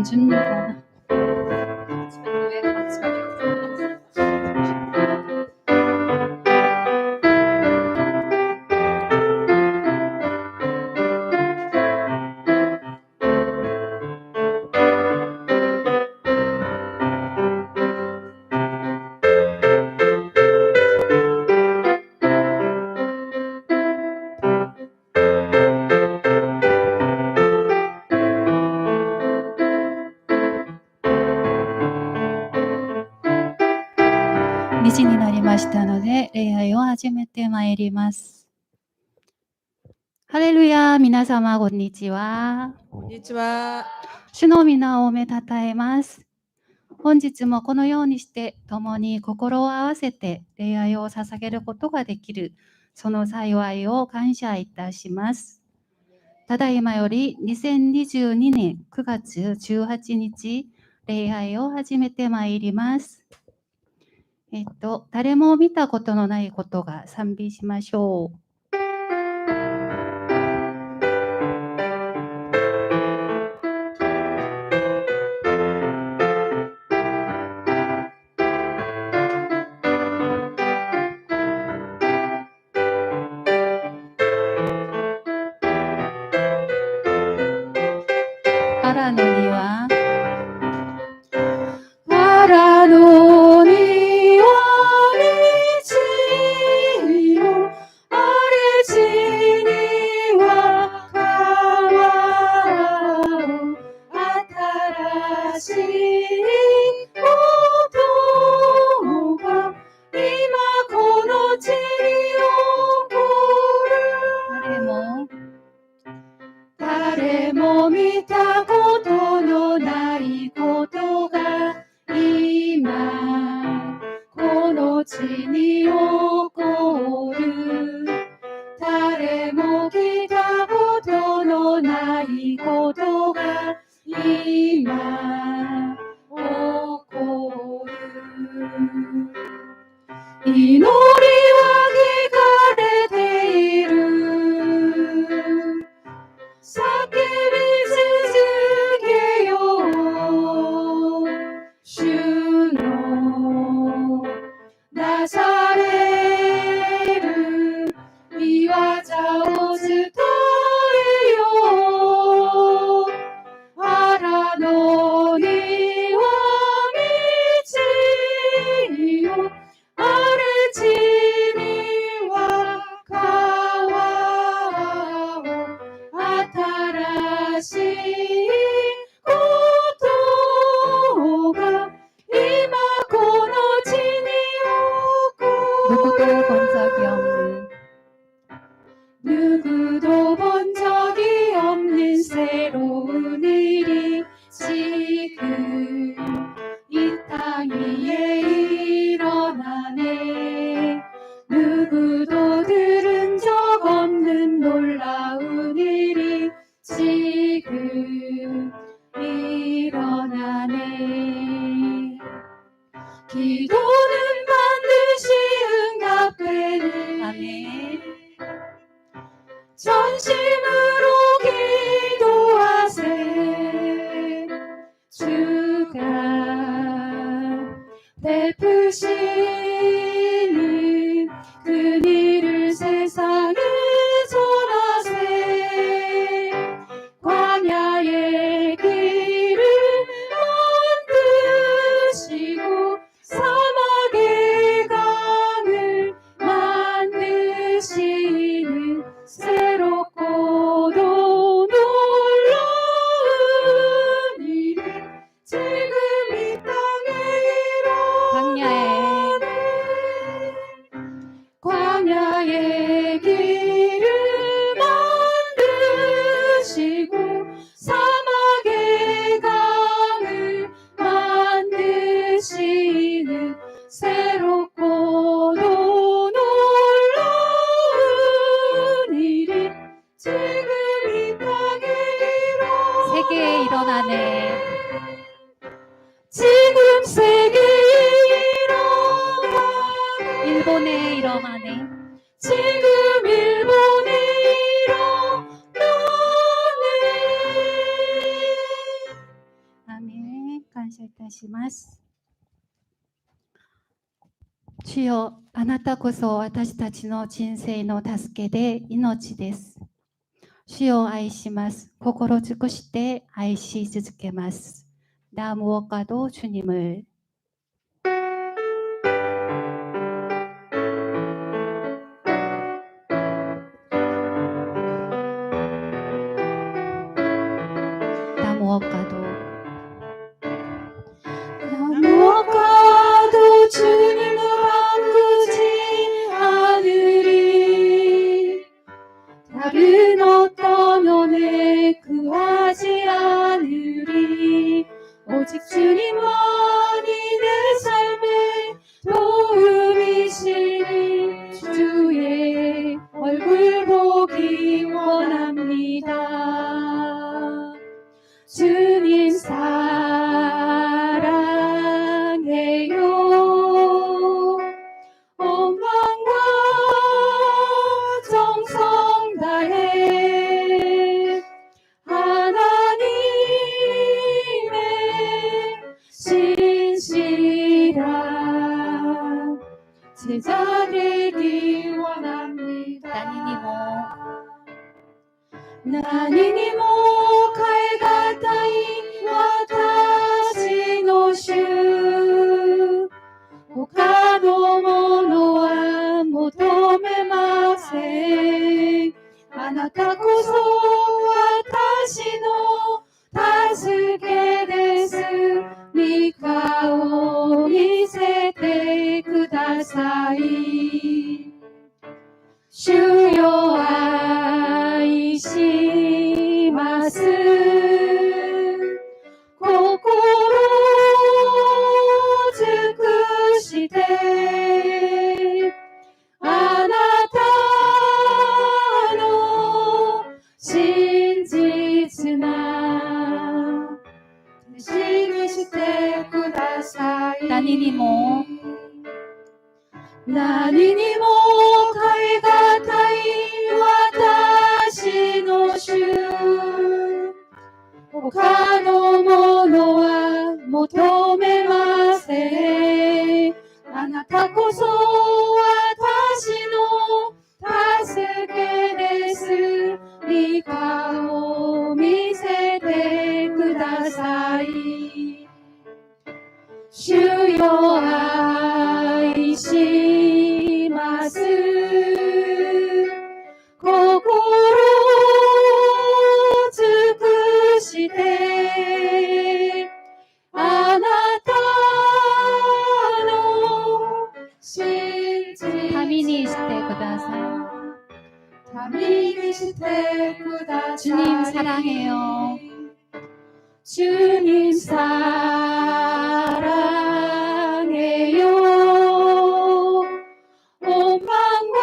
안 줍니다.2時になりましたので、礼拝を始めてまいります。ハレルヤ、皆様、こんにちは。こんにちは。主の皆をおめたたえます。本日もこのようにして共に心を合わせて礼拝を捧げることができる、その幸いを感謝いたします。ただいまより2022年9月18日、礼拝を始めてまいります。誰も見たことのないことが賛美しましょう。荒野には荒野には道よ、荒れ地には川を、新しいことが今この地に起こる。誰も見たことのないことが今この地に起こる。誰も聞いたことのないことが今起こる。祈りは聞かれている。叫び続けよう。主のなされる御業を伝えよう。荒野には道よ、荒れ地には川を、新しいことが今この地に起こる。 누구도 본 적이 없는 누구도 본 적이 없는 새로운 일이 지금 이 땅 위에 일어나네. 누구도 들은 적 없는 놀라운 일이 지금 일어나네. 기도는 반드시 응답되는. 아멘. 전심으로 기도하세. 주가 베푸시는 그 일을 세상에 전하세. 광야의 길을 만드시고 사막의 강을 만드시는 새롭고도 놀라운 일이 지금 이 땅에 일어나네. 광야의 길을 만드시고 사막의 강을 만드시는 새롭고도 놀라운 일이 지금 이 땅에 일어나네. 세계에 일어나네. 지금 세계에 일어나네. 일본에 일어나네. 지금 일본에 일어나네. 謝いたします。主よ、あなたこそ私たちの人生の助けで命です。主を愛します。心尽くして愛し続けます。다무엇과도 주님을 무엇과도 주님을 바꾸지 않으리. 다른 어떤 은혜 구하지 않으리. 오직 주님만이 내 삶의 도움이시니 주의 얼굴 보기 원합니다. 주님 사랑해요. 온 마음과 정성 다해 하나님의 신실한 제자 되기 원합니다. 나니니も海がたい私の主他のものは求めません。あなたこそ私の助けです。御顔を見せてください。主よ愛します。心尽くしてあなたの真実な弟子にしてください。何にも何にも代えがたい私の主他のものは求めません。あなたこそ私の助けです。御顔を見せてください。主よ愛します。心尽くしてあなたの真実民にしてくださ民にしてください。 주님 사랑해요. 주님 사랑해요. 온 마음과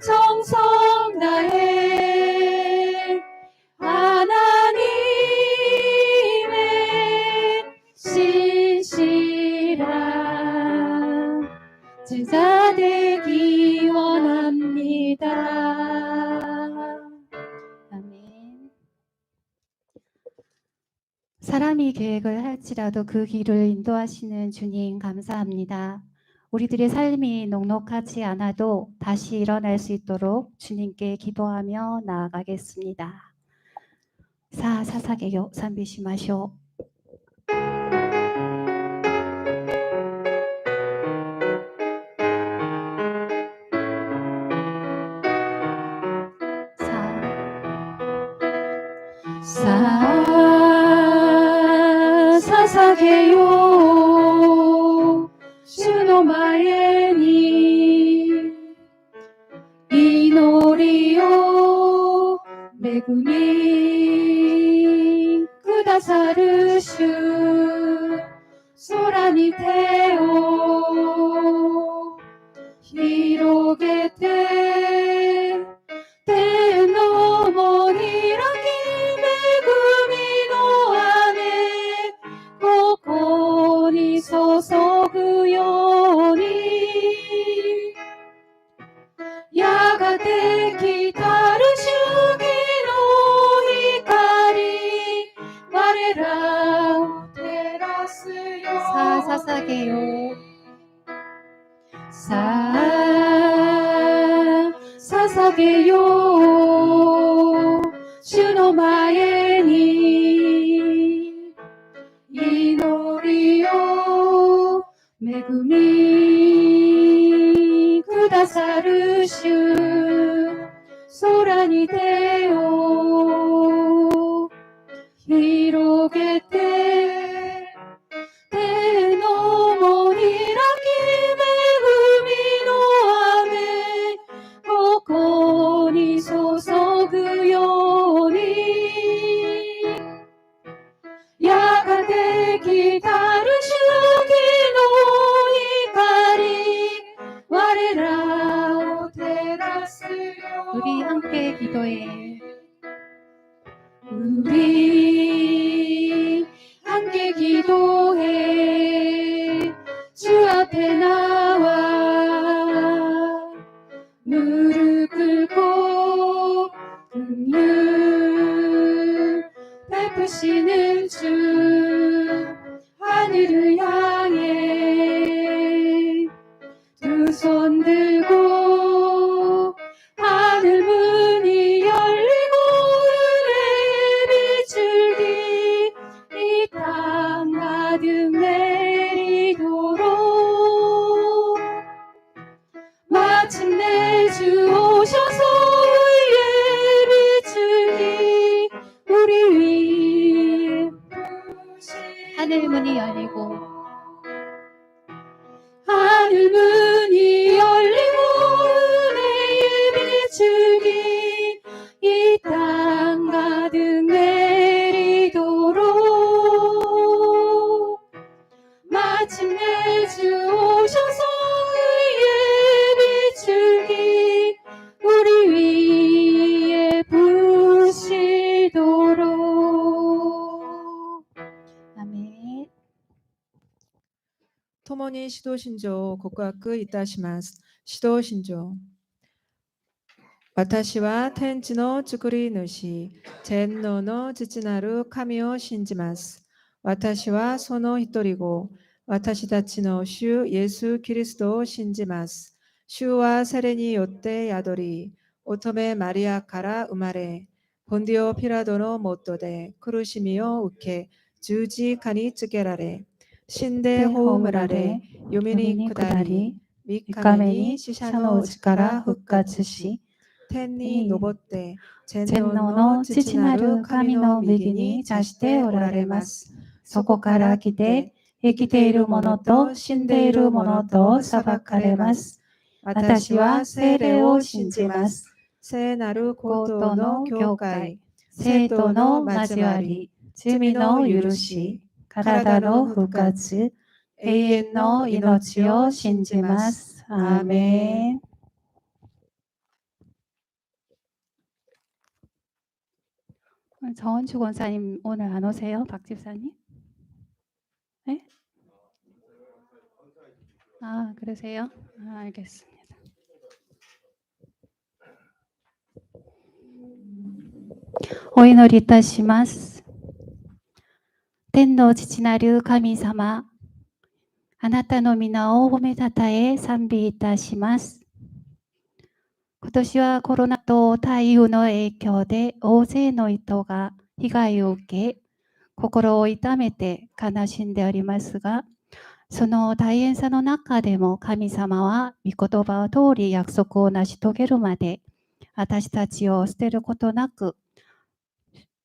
정성 다해 하나님의 신실한 제자 되기 원합니다. 아멘. 사람이 계획을 할지라도 그 길을 인도하시는 주님 감사합니다. 우리들의 삶이 넉넉하지 않아도 다시 일어날 수 있도록 주님께 기도하며 나아가겠습니다. 사사사게요賛美しましょう. 사사게요主の前に祈りを恵みくださる主空に手を広げて天の門に開き恵みの雨ここに注ぐようにやがて来たる主義の光我らさあ捧げよう。さあ捧げよう。主の前に祈りを恵みくださる主、空に手を広げて、手のも開き恵みの雨、ここに注ぐように、やがて来たる主の光、我らを照らすように。 우리 함께 기도해. 우리 함께 기도해. 주 앞에 나와 무릎 꿇고 긍휼 베푸시는 주, 하늘을 향해 두 손 들고 하늘 문이 열리고 은혜의 빛줄기 이 땅 가득 내리도록, 마침내 주 오셔서 의의 빛줄기 우리 위에 하늘 문이 열리고 하늘 문이 열리고 은혜의 빛줄기 이 땅 가득 내리도록, 마침내 주 오셔서 의의 빛줄기 우리 위에 부으시도록. 아멘. 共に使徒信条を告白いたします。使徒信条。私は天地の作り主、全能の父なる神を信じます。私はその一人子、私たちの主イエス・キリストを信じます。主は聖霊によって宿り、乙女マリアから生まれ、ポンディオ・ピラドの下で苦しみを受け、十字架につけられ、死んで葬られ、読みに下り、3日目に死者のうちから復活し、天に昇って全能の父なる神の右に座しておられます。そこから来て、生きている者と死んでいる者と裁かれます。私は聖霊を信じます。聖なる皇統の教会、聖徒の交わり、罪の許し、体の復活、永遠の命を信じます。アーメン。 정원주 권사님 오늘 안 오세요? 박 집사님? 네? 아, 그러세요? 아, 알겠습니다.お祈りいたします。天の父なる神様、あなたの皆を褒めたたえ賛美いたします。今年はコロナと台風の影響で大勢の人が被害を受け、心を痛めて悲しんでおりますが、その大変さの中でも神様は御言葉通り約束を成し遂げるまで、私たちを捨てることなく、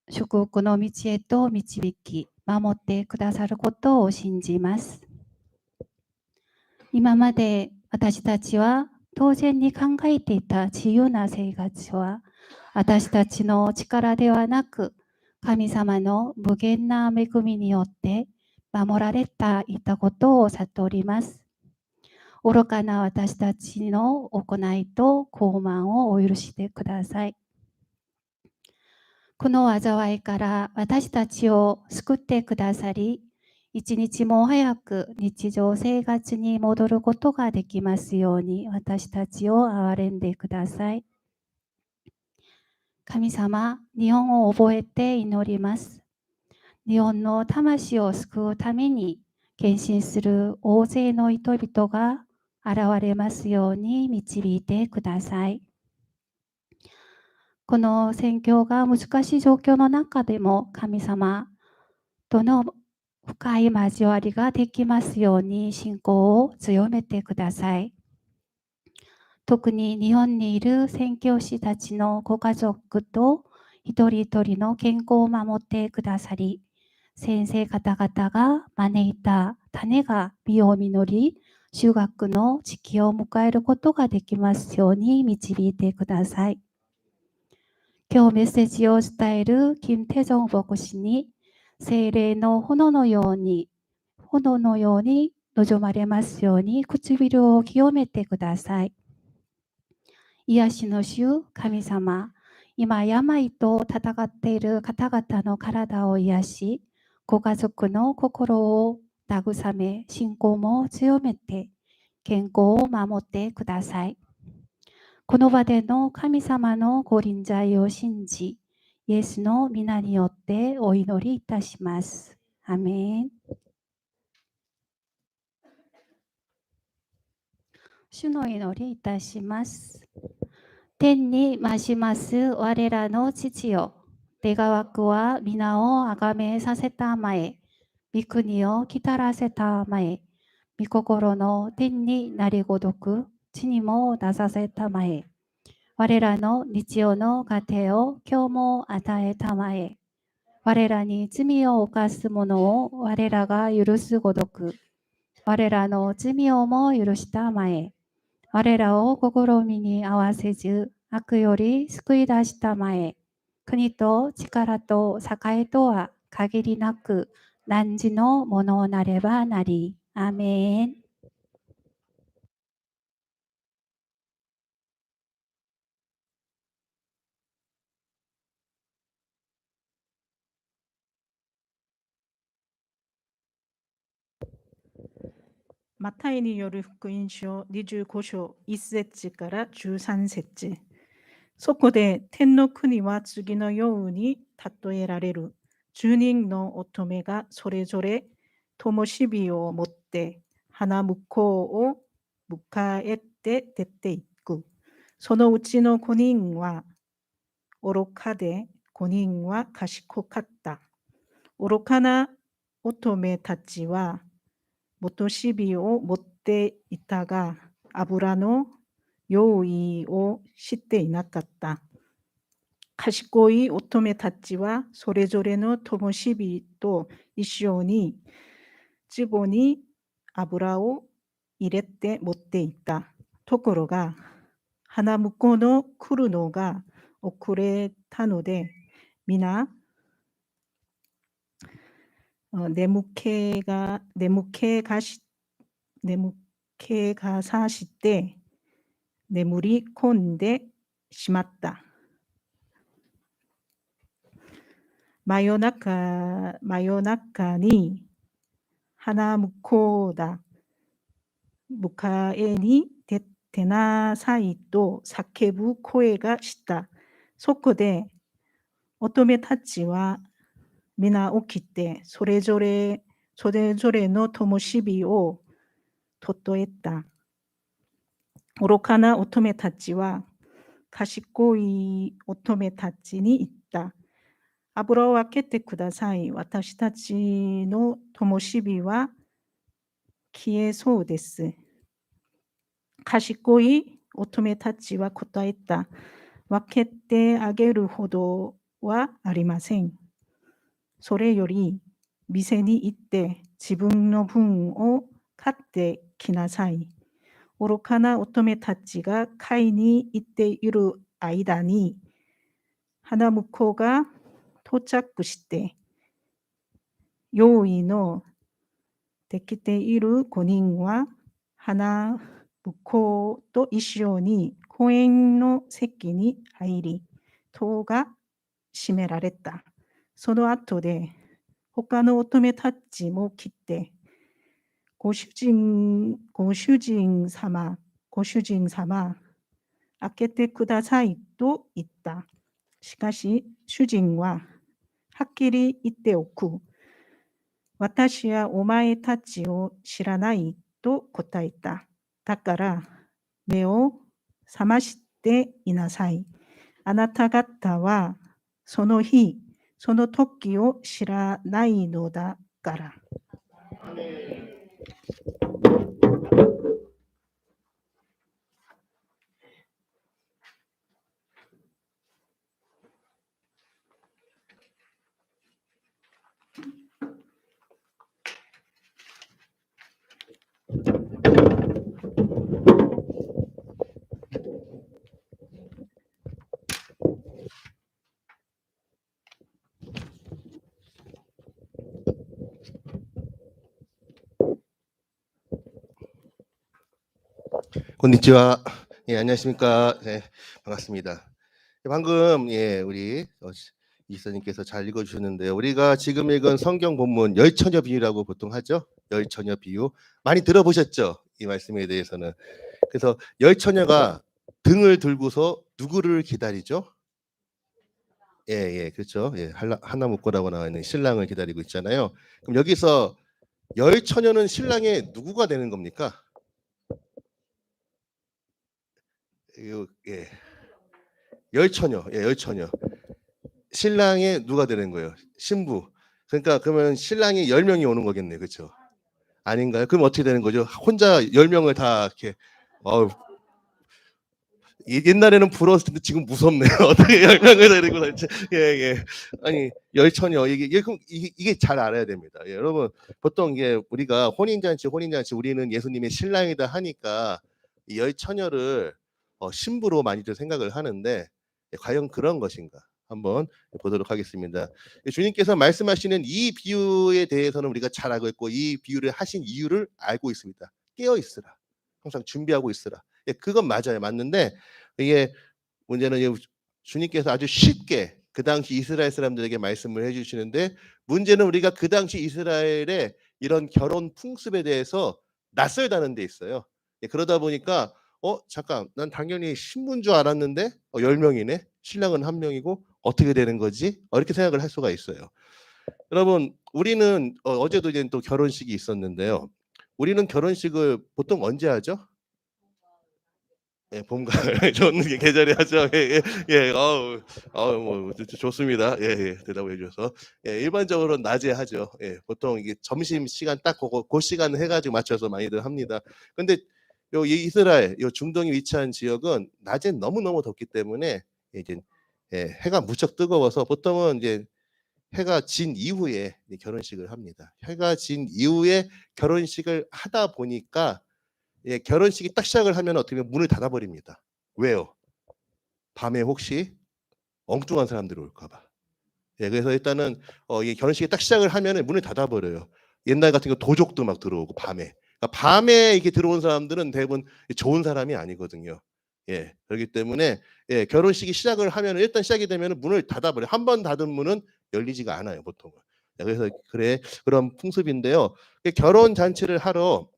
祝福の道へと導き、守ってくださることを信じます。今まで私たちは当然に考えていた自由な生活は、私たちの力ではなく、神様の無限な恵みによって守られていたことを悟ります。愚かな私たちの行いと傲慢をお許してください。この災いから私たちを救ってくださり、一日も早く日常生活に戻ることができますように、私たちを憐れんでください。神様、日本を覚えて祈ります。日本の魂を救うために、献身する大勢の人々が現れますように導いてください。この宣教が難しい状況の中でも神様との深い交わりができますように信仰を強めてください。特に日本にいる宣教師たちのご家族と一人一人の健康を守ってくださり、先生方々が招いた種が実を実り、収穫の時期を迎えることができますように導いてください。今日メッセージを伝える金태정牧師に聖霊の炎のように望まれますように唇を清めてください。癒しの主神様、今病と戦っている方々の体を癒し、ご家族の心を慰め、信仰も強めて、健康を守ってください。この場での神様のご臨在を信じ、イエスの皆によってお祈りいたします。アメン。主の祈りいたします。天に増します我らの父よ、願わくは皆をあがめさせたまえ、御国を来たらせたまえ、御心の天になりごとく、地にも出させたまえ、我らの日曜の糧を今日も与えたまえ、我らに罪を犯す者を我らが許すごとく、我らの罪をも許したまえ、我らを試みに合わせず、悪より救い出したまえ、国と力と栄とは限りなく、汝のものなればなり。アーメン。マタイによる福音書25章1節から13節。そこで天の国は次のように例えられる。10人の乙女がそれぞれ灯火を持って花婿を迎えて出ていく。そのうちの5人は愚かで5人は賢かった。愚かな乙女たちは灯火を持っていたが、油の用意をしていなかった。賢い乙女たちはそれぞれの灯火と一緒に壺に油を入れて持っていた。ところが、花婿の来るのが遅れたので、皆眠気がさして眠り込んでしまった。真夜中に花婿だ、迎えに出なさいと叫ぶ声がした。そこで乙女たちは皆起きてそれぞれの灯火を例えた。愚かな乙女たちは賢い乙女たちに言った。油を開けてください。私たちの灯火は消えそうです。賢い乙女たちは答えた。分けてあげるほどはありません。それより店に行って自分の分を買ってきなさい。愚かな乙女たちが買いに行っている間に、花婿が到着して、用意のできている5人は、花婿と一緒に公園の席に入り、戸が閉められた。その後で、他の乙女たちも来て、ご主人様、開けてくださいと言った。しかし、主人ははっきり言っておく。私はお前たちを知らないと答えた。だから目を覚ましていなさい。あなた方はその日、その時を知らないのだから。konnichiwa. 예, 안녕하십니까. 네, 반갑습니다. 방금 우리 이사님께서 잘 읽어주셨는데요. 우리가 지금 읽은 성경 본문 열처녀 비유라고 보통 하죠. 열처녀 비유 많이 들어보셨죠? 이 말씀에 대해서는. 그래서 열처녀가 등을 들고서 누구를 기다리죠? 그렇죠. 하나 묶고라고 나와 있는 신랑을 기다리고 있잖아요. 그럼 여기서 열처녀는 신랑의 누구가 되는 겁니까? 열처녀, 열처녀. 신랑의 누가 되는 거예요? 신부. 그러니까 그러면 신랑이 10명이 오는 거겠네요, 그렇죠? 아닌가요? 그럼 어떻게 되는 거죠? 혼자 10명을 다 이렇게 옛날에는 부러웠을 텐데 지금 무섭네요. 어떻게 10명을 데리고 다니지? 아니 열처녀 이게 잘 알아야 됩니다. 여러분 보통 이게 우리가 혼인잔치 우리는 예수님의 신랑이다 하니까 이 열처녀를 신부로 많이들 생각을 하는데 과연 그런 것인가? 한번 보도록 하겠습니다. 주님께서 말씀하시는 이 비유에 대해서는 우리가 잘 알고 있고 이 비유를 하신 이유를 알고 있습니다. 깨어 있으라. 항상 준비하고 있으라. 그건 맞아요. 맞는데 이게 문제는 주님께서 아주 쉽게 그 당시 이스라엘 사람들에게 말씀을 해주시는데 문제는 우리가 그 당시 이스라엘의 이런 결혼 풍습에 대해서 낯설다는 데 있어요. 그러다 보니까 잠깐 난 당연히 신부인 줄 알았는데 10명이네. 신랑은 1명이고 어떻게 되는 거지? 이렇게 생각을 할 수가 있어요. 여러분 우리는 어제도 이제 또 결혼식이 있었는데요. 우리는 결혼식을 보통 언제 하죠? 봄, 가을 좋은 계절에 하죠. 뭐 좋습니다. 대답을 해주셔서 일반적으로 낮에 하죠. 보통 이게 점심 시간 딱 그 시간 해가지고 맞춰서 많이들 합니다. 근데 이스라엘, 중동에 위치한 지역은 낮에 너무 덥기 때문에 이제 해가 무척 뜨거워서 보통은 이제 해가 진 이후에 결혼식을 합니다. 해가 진 이후에 결혼식을 하다 보니까 결혼식이 딱 시작을 하면 어떻게 보면 문을 닫아버립니다. 왜요? 밤에 혹시 엉뚱한 사람들이 올까봐. 그래서 일단은 이 결혼식이 딱 시작을 하면 문을 닫아버려요. 옛날 같은 거 도적도 막 들어오고 밤에. 그러니까 밤에 이렇게 들어온 사람들은 대부분 좋은 사람이 아니거든요. 그렇기 때문에 결혼식이 시작을 하면 일단 시작이 되면 문을 닫아버려요. 한 번 닫은 문은 열리지가 않아요, 보통은. 그래서 그런 풍습인데요. 결혼 잔치를 하러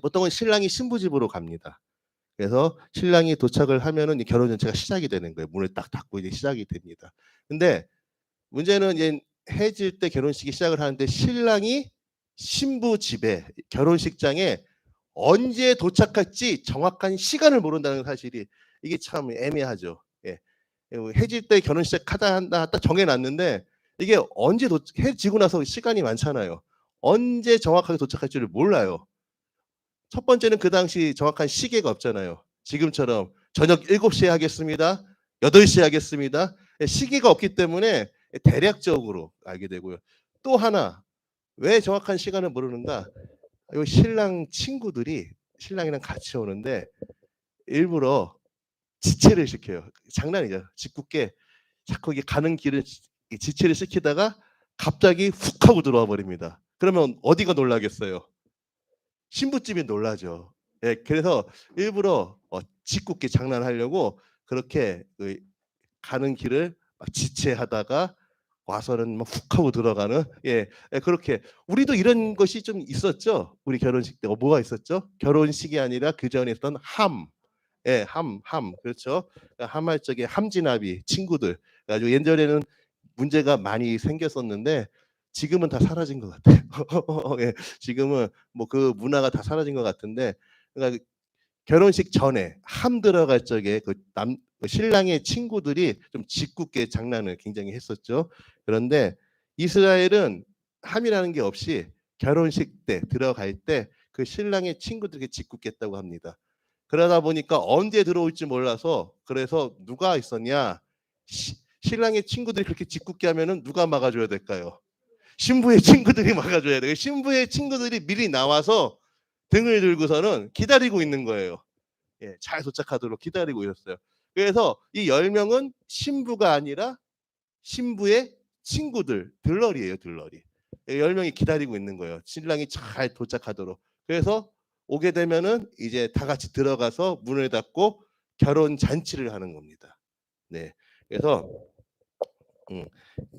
보통은 신랑이 신부 집으로 갑니다. 그래서 신랑이 도착을 하면은 결혼 전체가 시작이 되는 거예요. 문을 딱 닫고 이제 시작이 됩니다. 근데 문제는 이제 해질 때 결혼식이 시작을 하는데 신랑이 신부 집에 결혼식장에 언제 도착할지 정확한 시간을 모른다는 사실이 이게 참 애매하죠. 해질 때 결혼 시작하다 한다 딱 정해놨는데 이게 언제 해지고 나서 시간이 많잖아요. 언제 정확하게 도착할지를 몰라요. 첫 번째는 그 당시 정확한 시계가 없잖아요. 지금처럼 저녁 7시에 하겠습니다. 8시에 하겠습니다. 시계가 없기 때문에 대략적으로 알게 되고요. 또 하나 왜 정확한 시간을 모르는가? 이 신랑 친구들이 신랑이랑 같이 오는데 일부러 지체를 시켜요. 장난이죠. 짓궂게 자꾸 가는 길을 지체를 시키다가 갑자기 훅 하고 들어와 버립니다. 그러면 어디가 놀라겠어요? 신부집이 놀라죠. 그래서 일부러 짓궂게 장난하려고 그렇게 가는 길을 막 지체하다가 와서는 막 훅 하고 들어가는 그렇게 우리도 이런 것이 좀 있었죠. 우리 결혼식 때 뭐가 있었죠? 결혼식이 아니라 그 전에 있던 함. 함 그렇죠. 함할 적에 함지나비 친구들. 아주 옛날에는 문제가 많이 생겼었는데 지금은 다 사라진 것 같아요. 예, 지금은 뭐 그 문화가 다 사라진 것 같은데, 그러니까 결혼식 전에 함 들어갈 적에 그 신랑의 친구들이 좀 짓궂게 장난을 굉장히 했었죠. 그런데 이스라엘은 함이라는 게 없이 결혼식 때 들어갈 때 그 신랑의 친구들에게 짓궂게 했다고 합니다. 그러다 보니까 언제 들어올지 몰라서, 그래서 누가 있었냐? 신랑의 친구들이 그렇게 짓궂게 하면은 누가 막아줘야 될까요? 신부의 친구들이 막아줘야 돼요. 신부의 친구들이 미리 나와서 등을 들고서는 기다리고 있는 거예요. 예, 잘 도착하도록 기다리고 있었어요. 그래서 이 10명은 신부가 아니라 신부의 친구들, 들러리예요, 들러리. 10명이 기다리고 있는 거예요. 신랑이 잘 도착하도록. 그래서 오게 되면은 이제 다 같이 들어가서 문을 닫고 결혼 잔치를 하는 겁니다. 네. 그래서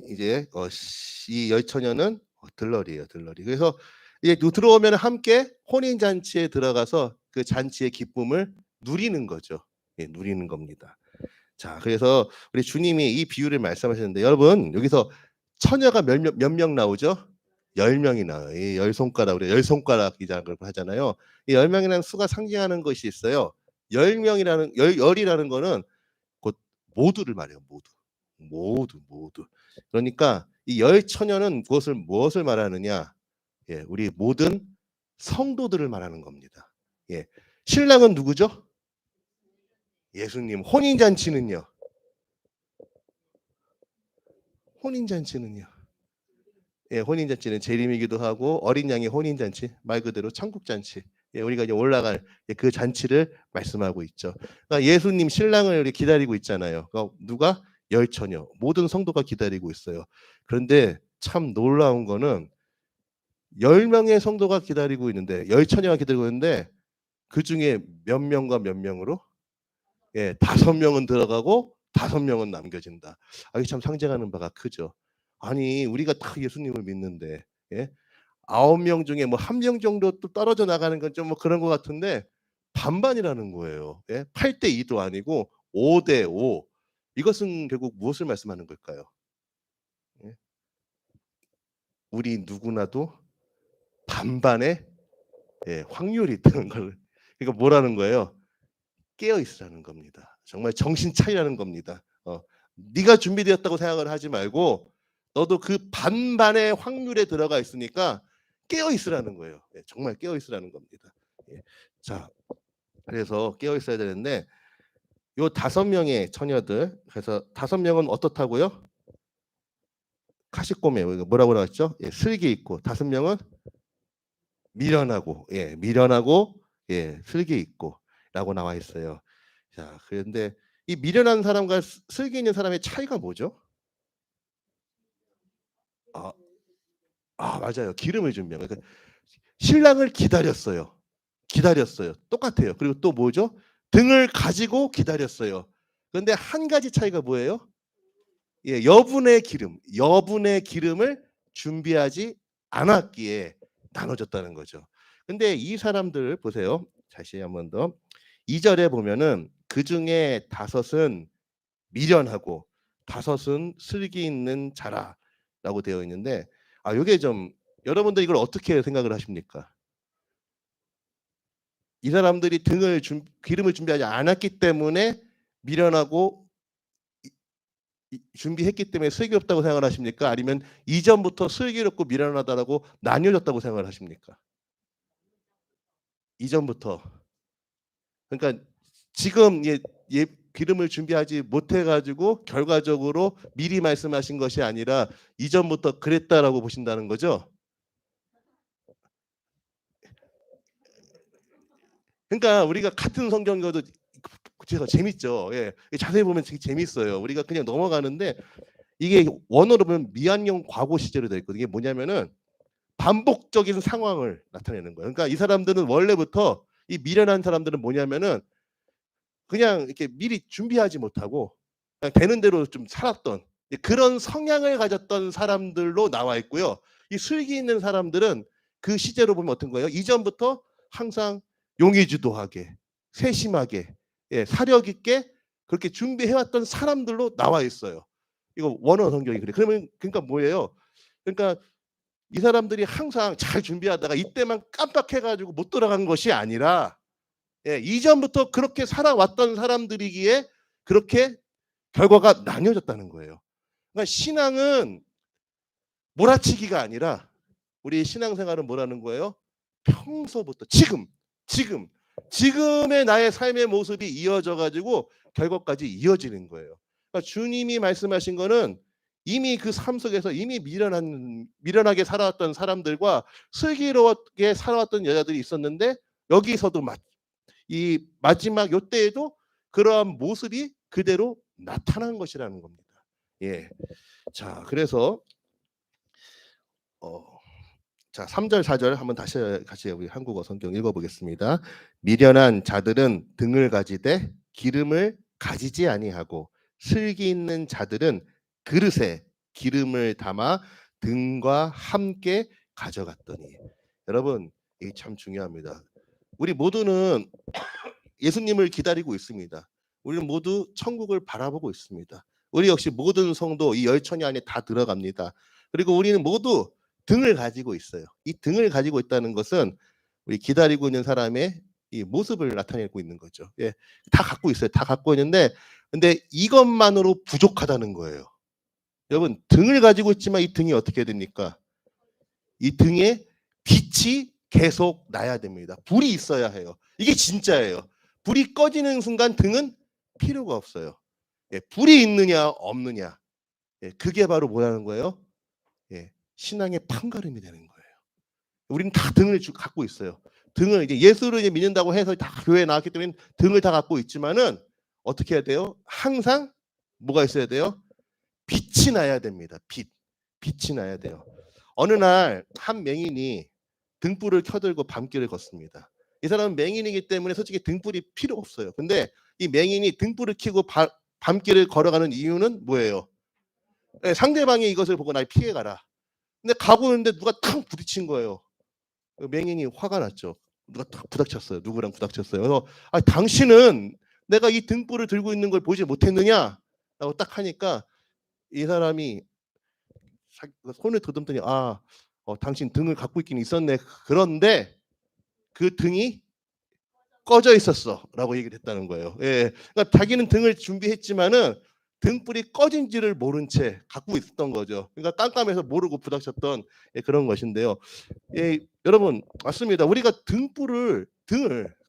이제 이 열처녀는 들러리예요, 들러리. 그래서 이제 들어오면 함께 혼인 잔치에 들어가서 그 잔치의 기쁨을 누리는 거죠. 예, 누리는 겁니다. 자, 그래서 우리 주님이 이 비유를 말씀하셨는데, 여러분 여기서 처녀가 몇 명 나오죠? 10명이 나와요. 이 10손가락, 우리 10손가락이라고 하잖아요. 이 10명이라는 수가 상징하는 것이 있어요. 10명이라는 열이라는 거는 곧 모두를 말해요. 모두. 그러니까 이 열처녀는 무엇을 말하느냐? 예, 우리 모든 성도들을 말하는 겁니다. 예. 신랑은 누구죠? 예수님. 혼인잔치는요? 예, 혼인잔치는 재림이기도 하고 어린 양의 혼인잔치, 말 그대로 천국잔치. 예, 우리가 이제 올라갈 그 잔치를 말씀하고 있죠. 그러니까 예수님 신랑을 우리 기다리고 있잖아요. 그러니까 누가? 열처녀. 모든 성도가 기다리고 있어요. 그런데 참 놀라운 거는 10명의 성도가 기다리고 있는데, 열처녀가 기다리고 있는데, 그 중에 몇 명과 몇 명으로? 예, 5명은 들어가고 5명은 남겨진다. 이게 참 상징하는 바가 크죠. 아니, 우리가 다 예수님을 믿는데, 예? 9명 중에 뭐 1명 정도 또 떨어져 나가는 건 좀 뭐 그런 것 같은데, 반반이라는 거예요. 예? 8대 2도 아니고 5대 5. 이것은 결국 무엇을 말씀하는 걸까요? 예? 우리 누구나도 반반의, 예, 확률이 있다는 걸. 그러니까 뭐라는 거예요? 깨어 있으라는 겁니다. 정말 정신 차리라는 겁니다. 네가 준비되었다고 생각을 하지 말고 너도 그 반반의 확률에 들어가 있으니까 깨어 있으라는 거예요. 예, 정말 깨어 있으라는 겁니다. 예. 자, 그래서 깨어 있어야 되는데, 요 5명의 처녀들, 그래서 5명은 어떻다고요? 카시꼬메, 뭐라고 나왔죠? 예, 슬기 있고, 5명은 미련하고, 예, 예, 슬기 있고라고 나와 있어요. 자, 그런데 이 미련한 사람과 슬기 있는 사람의 차이가 뭐죠? 맞아요. 기름을 준비한. 그러니까 신랑을 기다렸어요. 똑같아요. 그리고 또 뭐죠? 등을 가지고 기다렸어요. 그런데 한 가지 차이가 뭐예요? 예, 여분의 기름을 준비하지 않았기에 나눠졌다는 거죠. 근데 이 사람들 보세요. 다시 한번 더. 2절에 보면은 그 중에 5은 미련하고 5은 슬기 있는 자라라고 되어 있는데, 이게 좀 여러분들 이걸 어떻게 생각을 하십니까? 이 사람들이 기름을 준비하지 않았기 때문에 미련하고 준비했기 때문에 슬기롭다고 생각을 하십니까? 아니면 이전부터 슬기롭고 미련하다라고 나뉘어졌다고 생각을 하십니까? 이전부터. 그러니까 지금 기름을 준비하지 못해 가지고 결과적으로 미리 말씀하신 것이 아니라 이전부터 그랬다라고 보신다는 거죠. 그러니까 우리가 같은 성경 읽어도 제가 재밌죠. 예. 자세히 보면 되게 재밌어요. 우리가 그냥 넘어가는데, 이게 원어로 보면 미완용 과거 시제로 되어 있거든요. 이게 뭐냐면은 반복적인 상황을 나타내는 거예요. 그러니까 이 사람들은 원래부터, 이 미련한 사람들은 뭐냐면은 그냥 이렇게 미리 준비하지 못하고 그냥 되는 대로 좀 살았던 그런 성향을 가졌던 사람들로 나와 있고요. 이 슬기 있는 사람들은 그 시제로 보면 어떤 거예요? 이전부터 항상 용의주도하게, 세심하게, 예, 사력 있게 그렇게 준비해왔던 사람들로 나와 있어요. 이거 원어 성경이 그래. 그러니까 뭐예요? 그러니까 이 사람들이 항상 잘 준비하다가 이때만 깜빡해가지고 못 돌아간 것이 아니라 이전부터 그렇게 살아왔던 사람들이기에 그렇게 결과가 나뉘어졌다는 거예요. 그러니까 신앙은 몰아치기가 아니라 우리 신앙생활은 뭐라는 거예요? 평소부터 지금의 나의 삶의 모습이 이어져 가지고 결과까지 이어지는 거예요. 그러니까 주님이 말씀하신 거는 이미 그 삶 속에서 이미 미련하게 살아왔던 사람들과 슬기롭게 살아왔던 여자들이 있었는데 여기서도 이 마지막 요때에도 그러한 모습이 그대로 나타난 것이라는 겁니다. 예. 자, 그래서 자, 3절 4절 한번 다시 같이 우리 한국어 성경 읽어보겠습니다. 미련한 자들은 등을 가지되 기름을 가지지 아니하고 슬기 있는 자들은 그릇에 기름을 담아 등과 함께 가져갔더니. 여러분, 이게 참 중요합니다. 우리 모두는 예수님을 기다리고 있습니다. 우리는 모두 천국을 바라보고 있습니다. 우리 역시 모든 성도 이 열천이 안에 다 들어갑니다. 그리고 우리는 모두 등을 가지고 있어요. 이 등을 가지고 있다는 것은 우리 기다리고 있는 사람의 이 모습을 나타내고 있는 거죠. 예, 다 갖고 있어요. 다 갖고 있는데, 근데 이것만으로 부족하다는 거예요. 여러분, 등을 가지고 있지만 이 등이 어떻게 됩니까? 이 등에 빛이 계속 나야 됩니다. 불이 있어야 해요. 이게 진짜예요. 불이 꺼지는 순간 등은 필요가 없어요. 예, 불이 있느냐 없느냐, 예, 그게 바로 뭐라는 거예요? 예, 신앙의 판가름이 되는 거예요. 우리는 다 등을 갖고 있어요. 등을 이제 예수를 이제 믿는다고 해서 다 교회에 나왔기 때문에 등을 다 갖고 있지만은 어떻게 해야 돼요? 항상 뭐가 있어야 돼요? 빛이 나야 됩니다. 빛이 나야 돼요. 어느 날 한 맹인이 등불을 켜들고 밤길을 걷습니다. 이 사람은 맹인이기 때문에 솔직히 등불이 필요 없어요. 근데 이 맹인이 등불을 켜고 밤길을 걸어가는 이유는 뭐예요? 네, 상대방이 이것을 보고 날 피해가라. 근데 가고 있는데 누가 탁 부딪힌 거예요. 맹인이 화가 났죠. 누가 탁 부닥쳤어요. 누구랑 부닥쳤어요. 그래서 당신은 내가 이 등불을 들고 있는 걸 보지 못했느냐? 라고 딱 하니까 이 사람이 손을 더듬더니 당신 등을 갖고 있긴 있었네. 그런데 그 등이 꺼져 있었어 라고 얘기를 했다는 거예요. 예, 그러니까 자기는 등을 준비했지만은 등불이 꺼진지를 모른 채 갖고 있었던 거죠. 그러니까 깜깜해서 모르고 부닥쳤던 그런 것인데요. 예, 여러분 맞습니다. 우리가 등을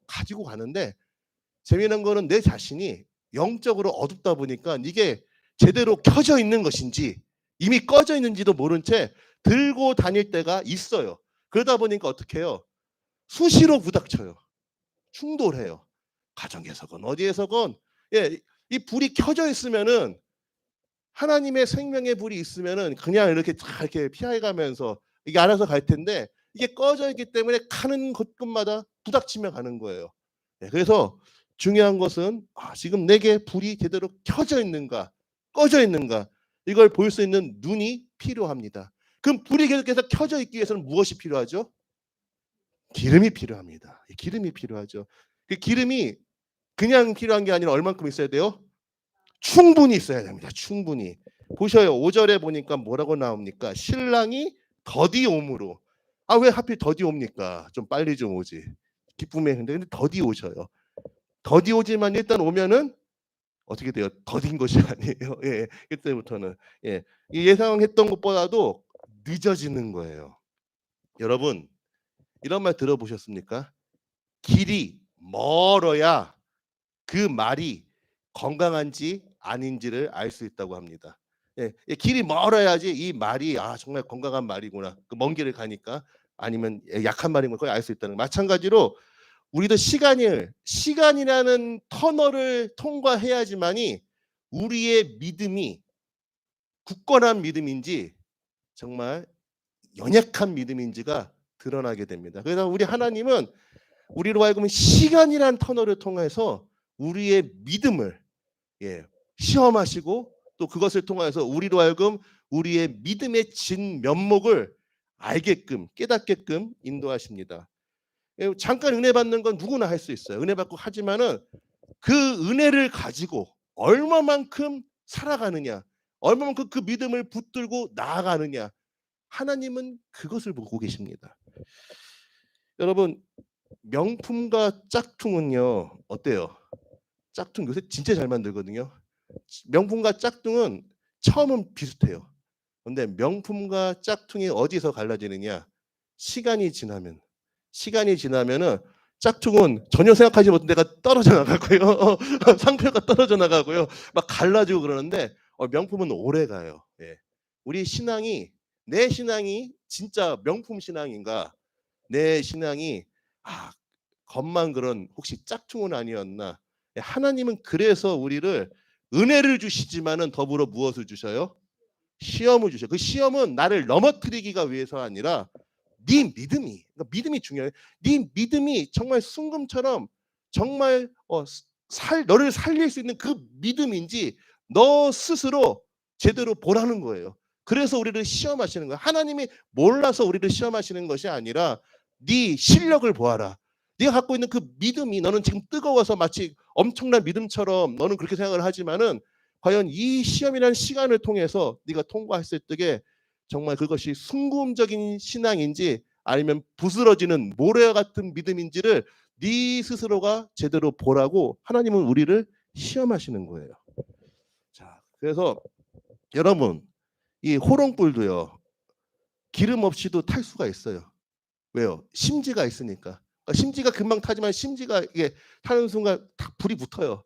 가지고 가는데 재미난 거는 내 자신이 영적으로 어둡다 보니까 이게 제대로 켜져 있는 것인지 이미 꺼져 있는지도 모른 채 들고 다닐 때가 있어요. 그러다 보니까 어떻게 해요? 수시로 부닥쳐요. 충돌해요. 가정에서건 어디에서건. 예, 이 불이 켜져 있으면은 하나님의 생명의 불이 있으면은 그냥 이렇게 피해가면서 이게 알아서 갈 텐데 이게 꺼져 있기 때문에 가는 곳곳마다 부닥치며 가는 거예요. 예, 그래서 중요한 것은 지금 내게 불이 제대로 켜져 있는가 꺼져 있는가 이걸 볼 수 있는 눈이 필요합니다. 그럼 불이 계속해서 켜져 있기 위해서는 무엇이 필요하죠? 기름이 필요합니다. 기름이 필요하죠. 그 기름이 그냥 필요한 게 아니라 얼만큼 있어야 돼요? 충분히 있어야 됩니다. 충분히. 보셔요. 5절에 보니까 뭐라고 나옵니까? 신랑이 더디 옴으로. 왜 하필 더디 옵니까? 좀 빨리 좀 오지. 기쁨의 근데 더디 오셔요. 더디 오지만 일단 오면은 어떻게 돼요? 더딘 것이 아니에요. 예, 그때부터는 예상했던 것보다도 늦어지는 거예요. 여러분 이런 말 들어보셨습니까? 길이 멀어야 그 말이 건강한지 아닌지를 알 수 있다고 합니다. 예, 길이 멀어야지 이 말이 정말 건강한 말이구나. 그 먼 길을 가니까 아니면 약한 말인 걸 알 수 있다는. 마찬가지로 우리도 시간이라는 터널을 통과해야지만이 우리의 믿음이 굳건한 믿음인지 정말 연약한 믿음인지가 드러나게 됩니다. 그래서 우리 하나님은 우리로 하여금 시간이란 터널을 통해서 우리의 믿음을 시험하시고 또 그것을 통해서 우리로 하여금 우리의 믿음의 진면목을 알게끔 깨닫게끔 인도하십니다. 잠깐 은혜 받는 건 누구나 할 수 있어요. 은혜 받고 하지만은 그 은혜를 가지고 얼마만큼 살아가느냐, 얼마만큼 그 믿음을 붙들고 나아가느냐 하나님은 그것을 보고 계십니다. 여러분, 명품과 짝퉁은요 어때요? 짝퉁 요새 진짜 잘 만들거든요. 명품과 짝퉁은 처음은 비슷해요. 근데 명품과 짝퉁이 어디서 갈라지느냐? 시간이 지나면은 짝퉁은 전혀 생각하지 못한 데가 떨어져 나가고요. 상표가 떨어져 나가고요. 막 갈라지고 그러는데 명품은 오래 가요. 예. 우리 신앙이, 내 신앙이 진짜 명품 신앙인가? 내 신앙이 겉만 그런 혹시 짝퉁은 아니었나? 예, 하나님은 그래서 우리를 은혜를 주시지만은 더불어 무엇을 주셔요? 시험을 주셔요. 그 시험은 나를 넘어뜨리기가 위해서 아니라 네 믿음이, 그러니까 믿음이 중요해요. 네 믿음이 정말 순금처럼 정말 너를 살릴 수 있는 그 믿음인지 너 스스로 제대로 보라는 거예요. 그래서 우리를 시험하시는 거예요. 하나님이 몰라서 우리를 시험하시는 것이 아니라 네 실력을 보아라. 네가 갖고 있는 그 믿음이, 너는 지금 뜨거워서 마치 엄청난 믿음처럼 너는 그렇게 생각을 하지만은 과연 이 시험이라는 시간을 통해서 네가 통과했을 때에 정말 그것이 순금적인 신앙인지 아니면 부스러지는 모래와 같은 믿음인지를 네 스스로가 제대로 보라고 하나님은 우리를 시험하시는 거예요. 자, 그래서 여러분, 이 호롱불도요 기름 없이도 탈 수가 있어요. 왜요? 심지가 있으니까. 심지가 금방 타지만 심지가 이게 타는 순간 딱 불이 붙어요.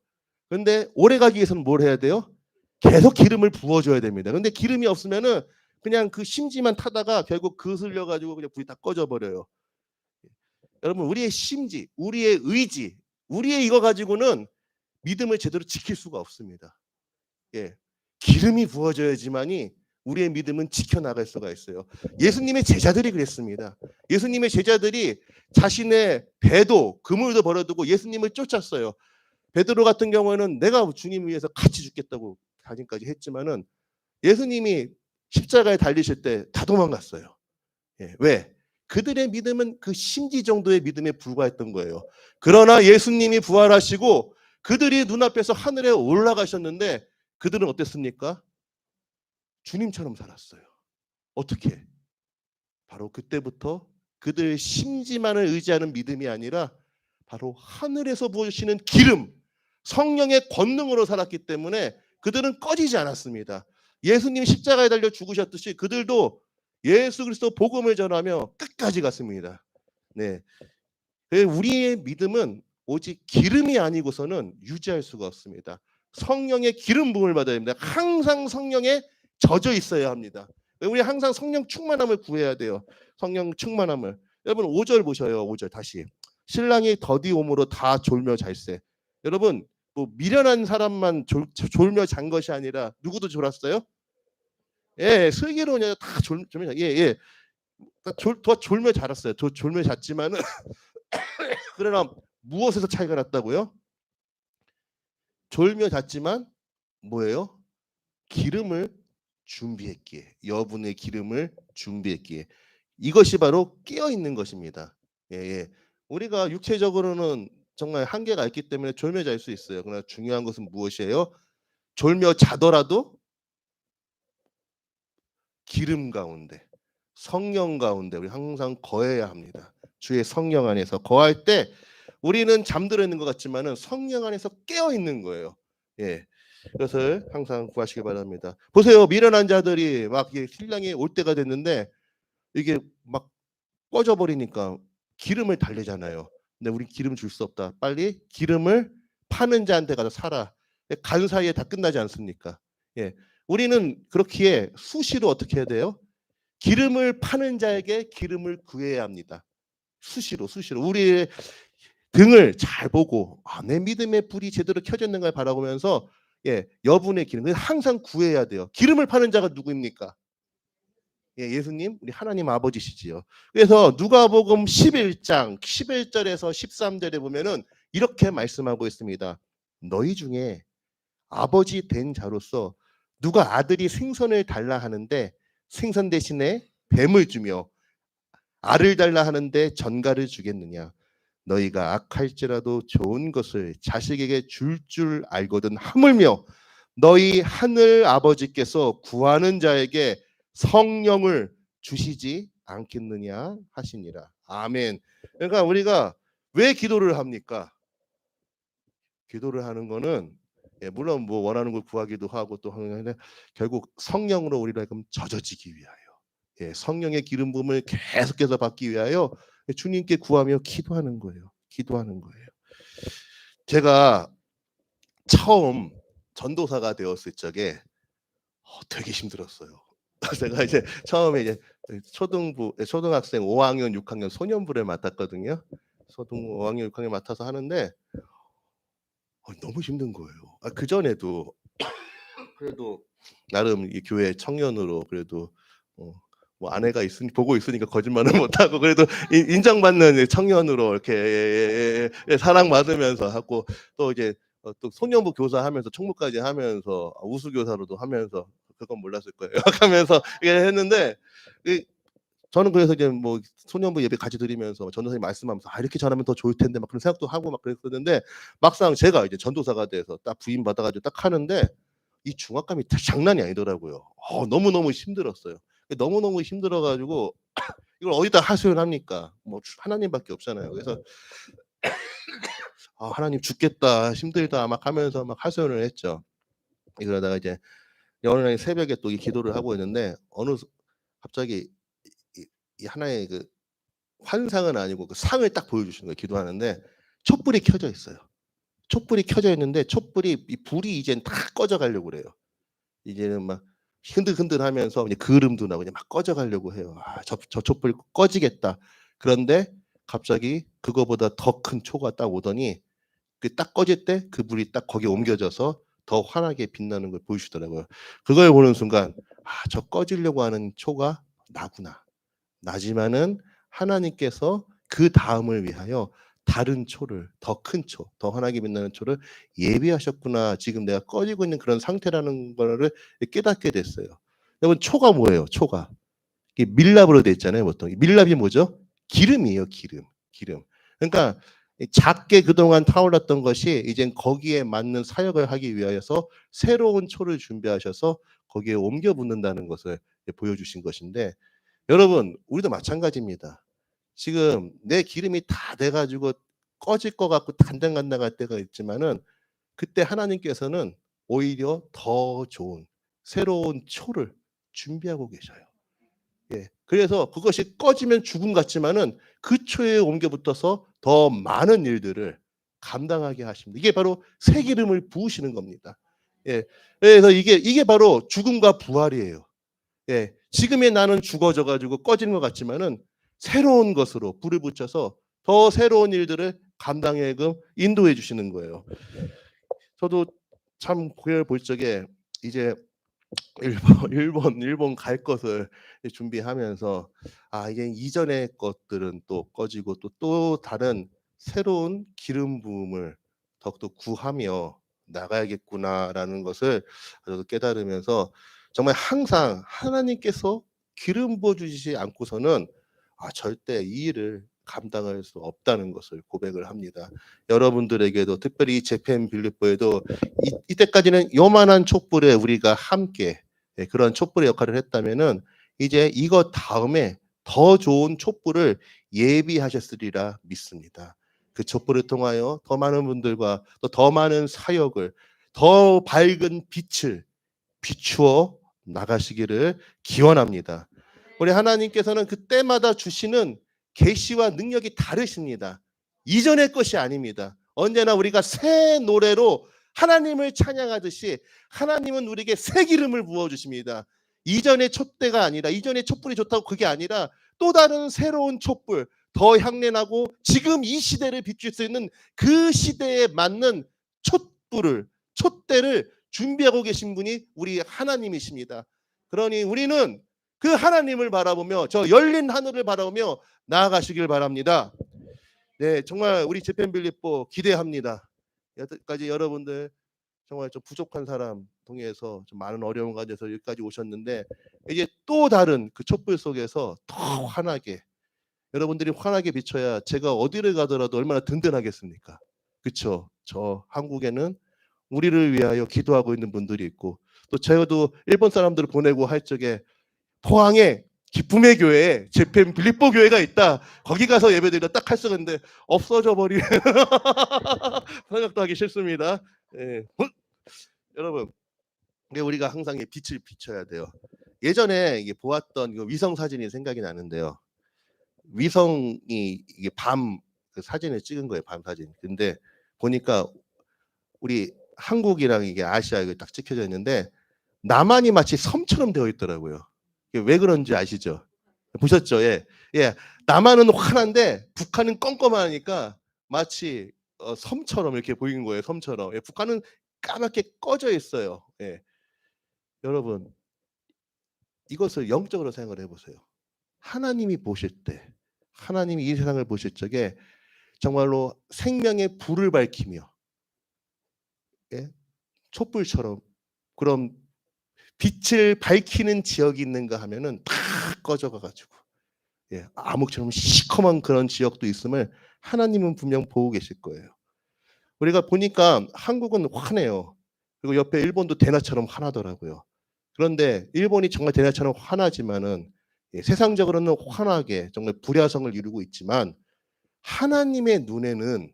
그런데 오래 가기 위해서는 뭘 해야 돼요? 계속 기름을 부어줘야 됩니다. 근데 기름이 없으면은 그냥 그 심지만 타다가 결국 그슬려 가지고 그냥 불이 다 꺼져 버려요. 여러분, 우리의 심지, 우리의 의지, 우리의 이거 가지고는 믿음을 제대로 지킬 수가 없습니다. 예, 기름이 부어져야지만이 우리의 믿음은 지켜나갈 수가 있어요. 예수님의 제자들이 그랬습니다. 예수님의 제자들이 자신의 배도 그물도 버려두고 예수님을 쫓았어요. 베드로 같은 경우에는 내가 주님 위해서 같이 죽겠다고 자신까지 했지만은 예수님이 십자가에 달리실 때 다 도망갔어요. 예, 왜? 그들의 믿음은 그 심지 정도의 믿음에 불과했던 거예요. 그러나 예수님이 부활하시고 그들이 눈앞에서 하늘에 올라가셨는데 그들은 어땠습니까? 주님처럼 살았어요. 어떻게? 바로 그때부터 그들 심지만을 의지하는 믿음이 아니라 바로 하늘에서 부어주시는 기름, 성령의 권능으로 살았기 때문에 그들은 꺼지지 않았습니다. 예수님 십자가에 달려 죽으셨듯이 그들도 예수 그리스도 복음을 전하며 끝까지 갔습니다. 네, 우리의 믿음은 오직 기름이 아니고서는 유지할 수가 없습니다. 성령의 기름 부음을 받아야 됩니다. 항상 성령에 젖어 있어야 합니다. 우리 항상 성령 충만함을 구해야 돼요. 성령 충만함을. 여러분 5절 보셔요. 5절 다시. 신랑이 더디 옴으로 다 졸며 잘세. 여러분 뭐 미련한 사람만 졸며 잔 것이 아니라 누구도 졸았어요? 예, 슬기로운 다 졸며 예. 다 졸며 자랐어요. 졸며 잤지만은 그러나 무엇에서 차이가 났다고요? 졸며 잤지만 뭐예요? 기름을 준비했기에, 여분의 기름을 준비했기에. 이것이 바로 깨어 있는 것입니다. 예. 우리가 육체적으로는 정말 한계가 있기 때문에 졸며 잘 수 있어요. 그러나 중요한 것은 무엇이에요? 졸며 자더라도 기름 가운데, 성령 가운데 우리 항상 거해야 합니다. 주의 성령 안에서 거할 때 우리는 잠들어 있는 것 같지만은 성령 안에서 깨어 있는 거예요. 예. 그것을 항상 구하시기 바랍니다. 보세요. 미련한 자들이 막 신랑이 올 때가 됐는데 이게 막 꺼져 버리니까 기름을 달래잖아요. 근데 우리 기름 줄 수 없다. 빨리 기름을 파는 자한테 가서 사라. 간 사이에 다 끝나지 않습니까? 예. 우리는 그렇기에 수시로 어떻게 해야 돼요? 기름을 파는 자에게 기름을 구해야 합니다. 수시로. 우리의 등을 잘 보고 내 믿음의 불이 제대로 켜졌는가 바라보면서 여분의 기름을 항상 구해야 돼요. 기름을 파는 자가 누구입니까? 예수님, 우리 하나님 아버지시지요. 그래서 누가복음 11장 11절에서 13절에 보면은 이렇게 말씀하고 있습니다. 너희 중에 아버지 된 자로서 누가 아들이 생선을 달라 하는데 생선 대신에 뱀을 주며 알을 달라 하는데 전갈을 주겠느냐? 너희가 악할지라도 좋은 것을 자식에게 줄 알거든 하물며 너희 하늘 아버지께서 구하는 자에게 성령을 주시지 않겠느냐 하시니라. 아멘. 그러니까 우리가 왜 기도를 합니까? 기도를 하는 거는 물론 뭐 원하는 걸 구하기도 하고 또 하는데 결국 성령으로 우리가 그럼 젖어지기 위하여 성령의 기름 부음을 계속해서 받기 위하여 주님께 구하며 기도하는 거예요. 기도하는 거예요. 제가 처음 전도사가 되었을 적에 되게 힘들었어요. 제가 이제 처음에 이제 초등학생 5학년, 6학년 소년부를 맡았거든요. 초등 5학년, 6학년 맡아서 하는데 너무 힘든 거예요. 그 전에도 그래도 나름 이 교회 청년으로 그래도 뭐 아내가 있으니 보고 있으니까 거짓말은 못하고 그래도 인정받는 청년으로 이렇게 사랑받으면서 하고 또 이제 또 소년부 교사하면서 총무까지 하면서 우수 교사로도 하면서 그건 몰랐을 거예요. 하면서 했는데 저는 그래서 이제 뭐 소년부 예배 같이 드리면서 전도사님 말씀하면서 이렇게 잘하면 더 좋을 텐데 막 그런 생각도 하고 막 그랬었는데 막상 제가 이제 전도사가 돼서 딱 부임 받아가지고 딱 하는데 이 중압감이 장난이 아니더라고요. 너무너무 힘들었어요. 너무너무 힘들어가지고 이걸 어디다 하소연합니까? 뭐 하나님밖에 없잖아요. 그래서 하나님 죽겠다 힘들다 막 하면서 막 하소연을 했죠. 그러다가 이제 어느 날 새벽에 또 이 기도를 하고 있는데 갑자기 이 하나의 그 환상은 아니고 그 상을 딱 보여주시는 거예요. 기도하는데 촛불이 켜져 있어요. 촛불이 켜져 있는데 촛불이 이 불이 이제는 다 꺼져 가려고 그래요. 이제는 막 흔들흔들하면서 이제 그을음도 나고 이제 막 꺼져 가려고 해요. 저 촛불 꺼지겠다. 그런데 갑자기 그거보다 더 큰 초가 딱 오더니 그 딱 꺼질 때 그 불이 딱 거기에 옮겨져서 더 환하게 빛나는 걸 보여주더라고요. 그걸 보는 순간 저 꺼지려고 하는 초가 나구나. 나지만은 하나님께서 그 다음을 위하여 다른 초를 더 큰 초, 더 환하게 빛나는 초를 예비하셨구나. 지금 내가 꺼지고 있는 그런 상태라는 거를 깨닫게 됐어요. 여러분 초가 뭐예요? 초가 이게 밀랍으로 돼 있잖아요. 보통 밀랍이 뭐죠? 기름이에요. 기름. 그러니까 작게 그동안 타올랐던 것이 이젠 거기에 맞는 사역을 하기 위하여서 새로운 초를 준비하셔서 거기에 옮겨 붓는다는 것을 보여주신 것인데 여러분 우리도 마찬가지입니다. 지금 내 기름이 다 돼가지고 꺼질 것 같고 간당간당할 때가 있지만은 그때 하나님께서는 오히려 더 좋은 새로운 초를 준비하고 계셔요. 그래서 그것이 꺼지면 죽음 같지만은 그 초에 옮겨 붙어서 더 많은 일들을 감당하게 하십니다. 이게 바로 새 기름을 부으시는 겁니다. 그래서 이게 바로 죽음과 부활이에요. 지금의 나는 죽어져 가지고 꺼지는 것 같지만은 새로운 것으로 불을 붙여서 더 새로운 일들을 감당하게끔 인도해 주시는 거예요. 저도 참 교회를 볼 적에 이제 일본 갈 것을 준비하면서 이게 이전의 것들은 또 꺼지고 또 다른 새로운 기름 부음을 더욱더 구하며 나가야겠구나라는 것을 저도 깨달으면서 정말 항상 하나님께서 기름 부어 주시지 않고서는 절대 이 일을 감당할 수 없다는 것을 고백을 합니다. 여러분들에게도 특별히 이 재팬 빌립보에도 이때까지는 요만한 촛불에 우리가 함께 그런 촛불의 역할을 했다면은 이제 이것 다음에 더 좋은 촛불을 예비하셨으리라 믿습니다. 그 촛불을 통하여 더 많은 분들과 또 더 많은 사역을 더 밝은 빛을 비추어 나가시기를 기원합니다. 우리 하나님께서는 그때마다 주시는 계시와 능력이 다르십니다. 이전의 것이 아닙니다. 언제나 우리가 새 노래로 하나님을 찬양하듯이 하나님은 우리에게 새 기름을 부어주십니다. 이전의 촛대가 아니라 이전의 촛불이 좋다고 그게 아니라 또 다른 새로운 촛불 더 향내나고 지금 이 시대를 비출 수 있는 그 시대에 맞는 촛대를 준비하고 계신 분이 우리 하나님이십니다. 그러니 우리는 그 하나님을 바라보며 저 열린 하늘을 바라보며 나아가시길 바랍니다. 정말 우리 재팬 빌립보 기대합니다. 여기까지 여러분들 정말 좀 부족한 사람 통해서 좀 많은 어려움 가져서 여기까지 오셨는데 이제 또 다른 그 촛불 속에서 더 환하게 여러분들이 환하게 비춰야 제가 어디를 가더라도 얼마나 든든하겠습니까? 그렇죠? 저 한국에는 우리를 위하여 기도하고 있는 분들이 있고 또 저도 일본 사람들을 보내고 할 적에 포항에 기쁨의 교회에 제펜 빌립보 교회가 있다. 거기 가서 예배드리다 딱 할수있는데 없어져 버리는 생각도 하기 싫습니다. 예. 여러분, 이게 우리가 항상 이 빛을 비춰야 돼요. 예전에 이게 보았던 그 위성 사진이 생각이 나는데요. 위성이 이게 밤 그 사진을 찍은 거예요. 밤 사진. 근데 보니까 우리 한국이랑 이게 아시아 이거 딱 찍혀져 있는데 남한이 마치 섬처럼 되어 있더라고요. 이게 왜 그런지 아시죠? 보셨죠? 예. 예. 남한은 환한데 북한은 껌껌하니까 마치 섬처럼 이렇게 보이는 거예요. 섬처럼. 예. 북한은 까맣게 꺼져 있어요. 예. 여러분, 이것을 영적으로 생각을 해보세요. 하나님이 보실 때, 하나님이 이 세상을 보실 적에 정말로 생명의 불을 밝히며, 예? 촛불처럼 그런 빛을 밝히는 지역이 있는가 하면은 다 꺼져가가지고, 예, 암흑처럼 시커먼 그런 지역도 있음을 하나님은 분명 보고 계실 거예요. 우리가 보니까 한국은 환해요. 그리고 옆에 일본도 대나처럼 환하더라고요. 그런데 일본이 정말 대나처럼 환하지만은, 예, 세상적으로는 환하게 정말 불야성을 이루고 있지만 하나님의 눈에는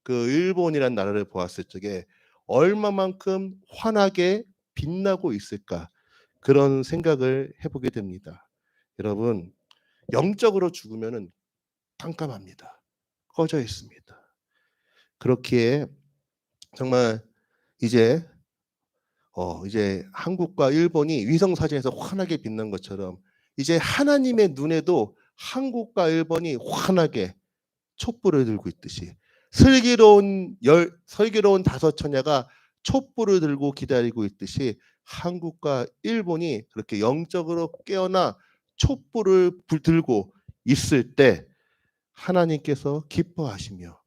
그 일본이란 나라를 보았을 적에 얼마만큼 환하게 빛나고 있을까, 그런 생각을 해보게 됩니다. 여러분, 영적으로 죽으면은 깜깜합니다. 꺼져 있습니다. 그렇기에 정말 이제 한국과 일본이 위성 사진에서 환하게 빛난 것처럼 이제 하나님의 눈에도 한국과 일본이 환하게 촛불을 들고 있듯이 슬기로운 다섯 처녀가 촛불을 들고 기다리고 있듯이 한국과 일본이 그렇게 영적으로 깨어나 촛불을 들고 있을 때 하나님께서 기뻐하시며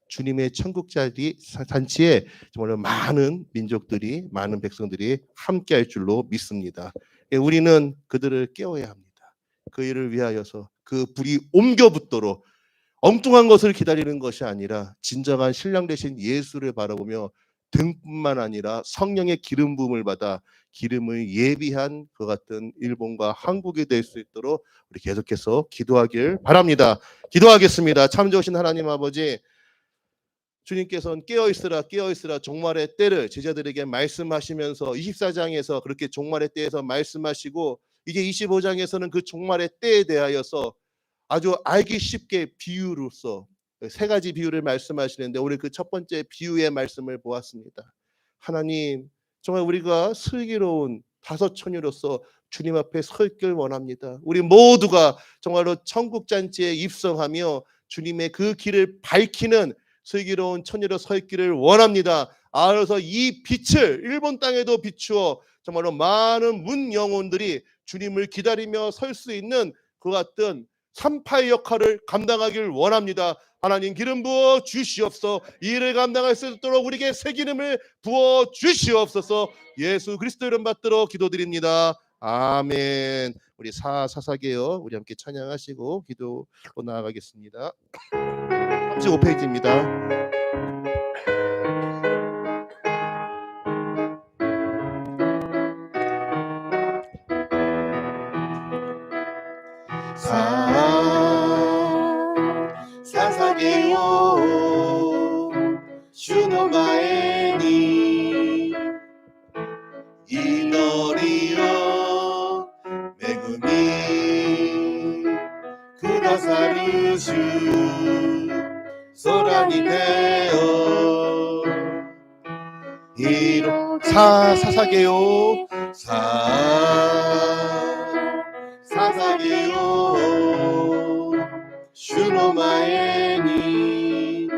주님의 천국 잔치에 정말 많은 민족들이, 많은 백성들이 함께할 줄로 믿습니다. 우리는 그들을 깨워야 합니다. 그 일을 위하여서 그 불이 옮겨 붙도록 엉뚱한 것을 기다리는 것이 아니라 진정한 신랑 되신 예수를 바라보며 등뿐만 아니라 성령의 기름 부음을 받아 기름을 예비한 그 같은 일본과 한국이 될 수 있도록 우리 계속해서 기도하길 바랍니다. 기도하겠습니다. 참 좋으신 하나님 아버지, 주님께서는 깨어있으라 깨어있으라 종말의 때를 제자들에게 말씀하시면서 24장에서 그렇게 종말의 때에서 말씀하시고 이제 25장에서는 그 종말의 때에 대하여서 아주 알기 쉽게 비유로서 세 가지 비유를 말씀하시는데 오늘 그 첫 번째 비유의 말씀을 보았습니다. 하나님, 정말 우리가 슬기로운 다섯 처녀로서 주님 앞에 서 있길 원합니다. 우리 모두가 정말로 천국 잔치에 입성하며 주님의 그 길을 밝히는 슬기로운 처녀로 서 있기를 원합니다. 아울러서 이 빛을 일본 땅에도 비추어 정말로 많은 문 영혼들이 주님을 기다리며 설 수 있는 그 같은 산파의 역할을 감당하길 원합니다. 하나님, 기름 부어 주시옵소서. 이 일을 감당할 수 있도록 우리에게 새 기름을 부어 주시옵소서. 예수 그리스도 이름 받들어 기도드립니다. 아멘. 우리 사사게요, 우리 함께 찬양하시고 기도로 나아가겠습니다. 35페이지입니다. 사사게요主の前に祈りを恵みくださる主、空に手を사사게요 사사게요主の前に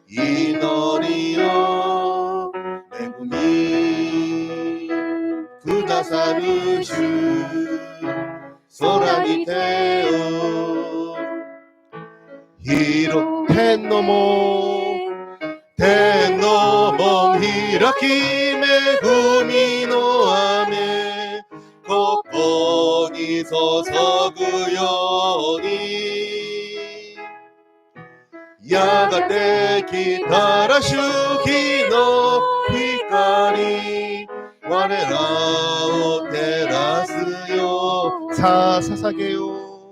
祈りを恵みくださる主、空に手を広天の門開き恵みの雨ここに注ぐようにやがて来たら主日の光我らを照らすよ 사사게요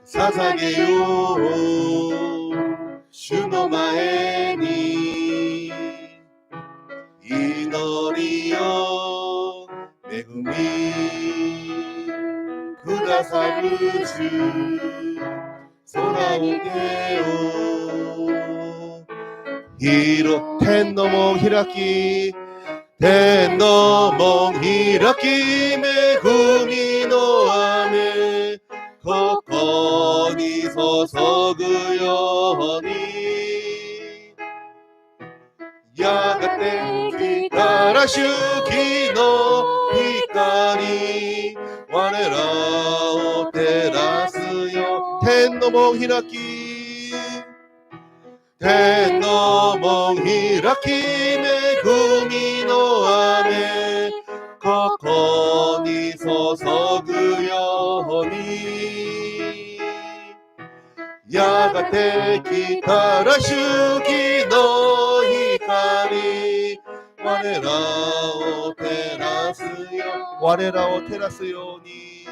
사사게요主の前に祈りを恵みくださる主空を出よ天の門開き天の門開き恵みの雨ここに注ぐようにやがて来たら主義の光我らを照らすよ天の門開き天の門開き恵みの雨ここに注ぐようにやがて来たら主義の光我らを照らすよ我らを照らすように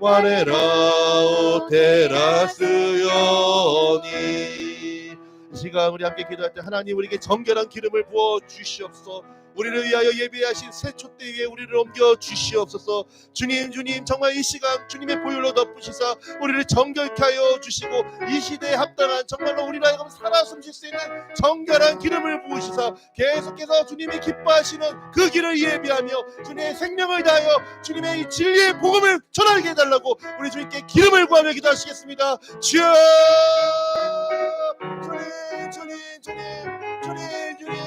我らを照らすように이 시간 우리 함께 기도할 때 하나님 우리에게 정결한 기름을 부어 주시옵소서 우리를 위하여 예비하신 새 촛대 위에 우리를 옮겨 주시옵소서 주님 정말 이 시간 주님의 보혈로 덮으시사 우리를 정결케 하여 주시고 이 시대에 합당한 정말로 우리로 하여금 살아 숨쉴 수 있는 정결한 기름을 부으시사 계속해서 주님이 기뻐하시는 그 길을 예비하며 주님의 생명을 다하여 주님의 이 진리의 복음을 전하게 해달라고 우리 주님께 기름을 구하며 기도하시겠습니다. 주여 주님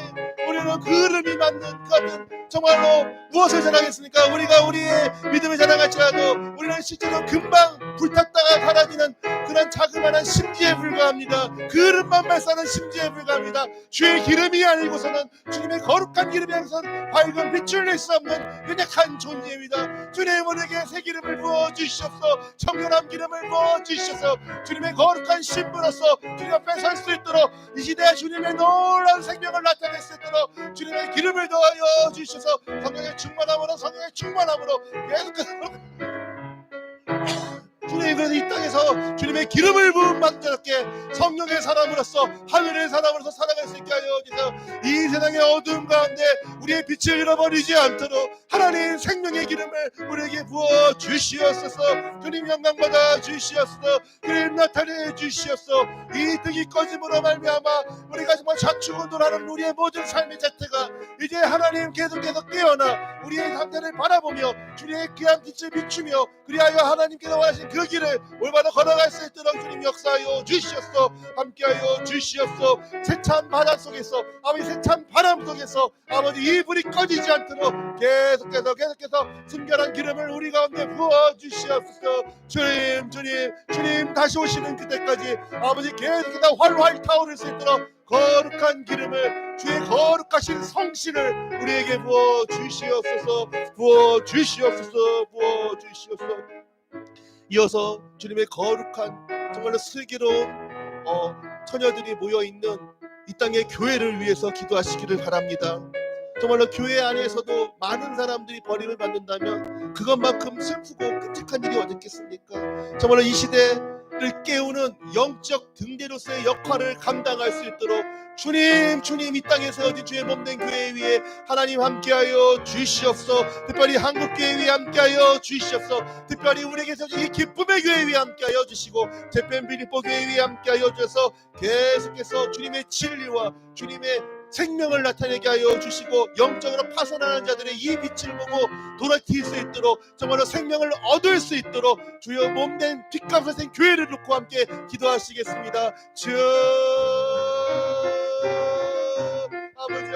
우리는 그름이 맞는 그 같은 정말로 무엇을 자랑했습니까? 우리가 우리의 믿음을 자랑할지라도 우리는 실제로 금방 불탔다가 사라지는 그런 자그마한 심지에 불과합니다. 그릇만 발사하는 심지에 불과합니다. 주의 기름이 아니고서는 주님의 거룩한 기름이 아니고서는 밝은 빛을 낼 수 없는 연약한 존재입니다. 주님 우리에게 새 기름을 부어주시옵소서 청결한 기름을 부어주시옵소서 주님의 거룩한 신부로서 주님 앞에 설 수 있도록 이 시대에 주님의 놀라운 생명을 나타낼 수 있도록 주님의 기름을 더하여 주시옵소서 성령의 충만함으로 계속해서 주님 그래서 이 땅에서 주님의 기름을 부은 만들었게 성령의 사람으로서 하늘의 사람으로서 살아갈 수 있게 하여 주셔서 이 세상의 어두움 가운데 우리의 빛을 잃어버리지 않도록 하나님 생명의 기름을 우리에게 부어 주시옵소서 주님 영광받아 주시옵소서 주님 나타내 주시옵소서 이 등이 꺼짐으로 말미암아 우리가 정말 좌충우돌하는 우리의 모든 삶의 자태가 이제 하나님 계속해서 깨어나 우리의 상태를 바라보며 주님의 귀한 빛을 비추며 그리하여 하나님께서 원하신 그 길을 올바로 걸어갈 수 있도록 주님 역사하여 주시옵소서 함께하여 주시옵소서 세찬 바다 속에서 아버지 세찬 바람 속에서 아버지 이 불이 꺼지지 않도록 계속해서 순결한 기름을 우리 가운데 부어 주시옵소서 주님 다시 오시는 그때까지 아버지 계속해서 활활 타오를 수 있도록 거룩한 기름을 주의 거룩하신 성신을 우리에게 부어 주시옵소서 이어서 주님의 거룩한 정말로 슬기로운 처녀들이 모여있는 이 땅의 교회를 위해서 기도하시기를 바랍니다. 정말로 교회 안에서도 많은 사람들이 버림을 받는다면 그것만큼 슬프고 끔찍한 일이 어딨겠습니까? 정말로 이 시대를 깨우는 영적 등대로서의 역할을 감당할 수 있도록 주님 이 땅에 세워진 주의 몸된 교회 위에 하나님 함께하여 주시옵소서 특별히 한국교회 위에 함께하여 주시옵소서 특별히 우리에게 세워진 이 기쁨의 교회 위에 함께하여 주시고 재팬 빌립보 교회 위에 함께하여 주셔서 계속해서 주님의 진리와 주님의 생명을 나타내게 하여 주시고 영적으로 파손하는 자들의 이 빛을 보고 돌아킬 수 있도록 정말로 생명을 얻을 수 있도록 주여 몸된 핏값을 센 교회를 놓고 함께 기도하시겠습니다. 주 아버지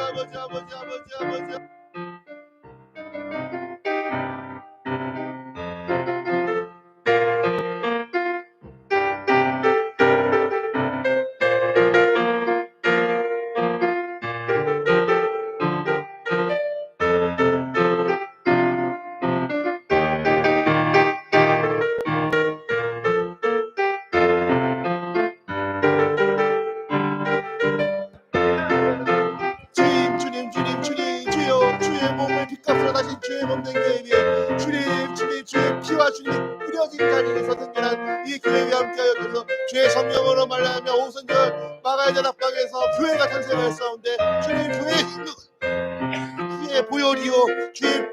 주님 주여 주의 몸을 핏값으로 다시 하나 주님이 뿌려진 자리에서 생겨난 이 교회와 함께하여 주셔서 주의 성령으로 말하며 오순절 마가의 낙방에서 교회가 탄생할 사운데 주님 주의 보혈이요 주의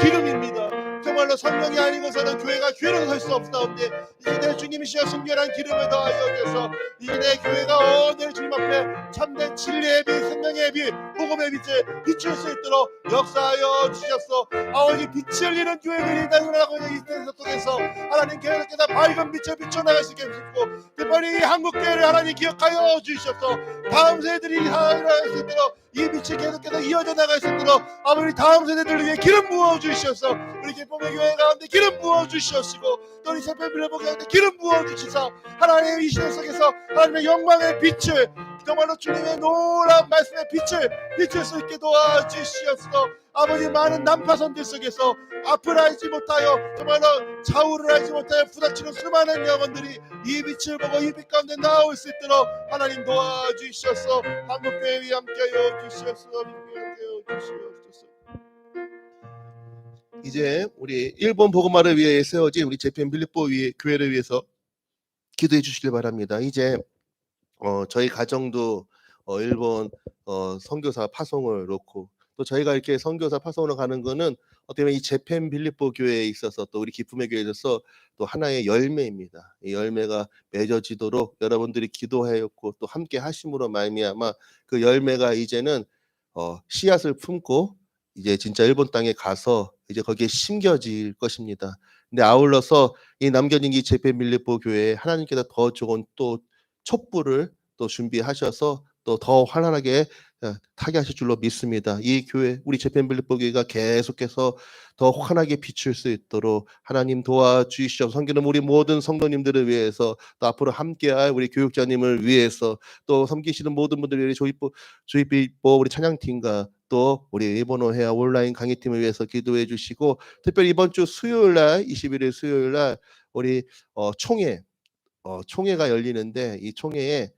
기름입니다. 정말로 성령이 아니고서는 교회가 교회로 설 수 없사온데 이제 주님이 시여 순결한 기름을 더하여 주셔서 이제 내 교회가 오늘 주님 앞에 참된 진리의 빛, 생명의 빛, 복음의 빛을 비출 수 있도록 역사하여 주셨소. 아버지 빛이 흘리는 교회들이 나타나고 있는 이 세상 속에서 하나님 계속해서 밝은 빛을 비춰나갈 수 있게 해주시고 특별히 이 한국교회를 하나님 기억하여 주셨소. 다음 세대들이 살아날 수 있도록 이 빛이 계속해서 이어져 나갈 수 있도록 아버지 다음 세대들을 위해 기름 부어 주시옵소서. 우리 기쁨의 교회 가운데 기름 부어 주시옵시고 또 우리 새벽 빌려보게 가운데 기름 부어 주시사 하나님의 이 시대 속에서 하나님의 영광의 빛을 정말로 주님의 놀라운 말씀의 빛을 비출 수 있게 도와주시옵소서. 아버지 많은 난파선들 속에서 앞을 알지 못하여 정말로 좌우를 알지 못하여 부닥치는 수많은 영혼들이 이 빛을 보고 이 빛 가운데 나올 수 있도록 하나님 도와주시옵소서. 한국교회에 함께하여 주시옵소서. 함께하여 주시옵소서. 이제 우리 일본 복음화를 위해 세워진 우리 재팬 빌립보 교회를 위해서 기도해 주시길 바랍니다. 이제 저희 가정도 일본 선교사 파송을 놓고 또 저희가 이렇게 선교사 파송으로 가는 거는 어떻게 보면 이 재팬 빌립보 교회에 있어서 또 우리 기쁨의 교회에 있어서 또 하나의 열매입니다. 이 열매가 맺어지도록 여러분들이 기도하였고 또 함께 하심으로 말미암아 그 열매가 이제는 씨앗을 품고 이제 진짜 일본 땅에 가서 이제 거기에 심겨질 것입니다. 근데 아울러서 이 남겨진 이 재팬 빌립보 교회에 하나님께서 더 좋은 또 촛불을 또 준비하셔서 또 더 환란하게 타게 하실 줄로 믿습니다. 이 교회 우리 재팬 빌립보 교회가 계속해서 더 환하게 비출 수 있도록 하나님 도와주시옵소서. 섬기는 우리 모든 성도님들을 위해서 또 앞으로 함께할 우리 교육자님을 위해서 또 섬기시는 모든 분들을 위해 조이빌보 우리 찬양팀과 또 우리 일본어 회화 온라인 강의팀을 위해서 기도해 주시고 특별히 이번 주 수요일날 21일 수요일날 우리 총회가 열리는데 이 총회에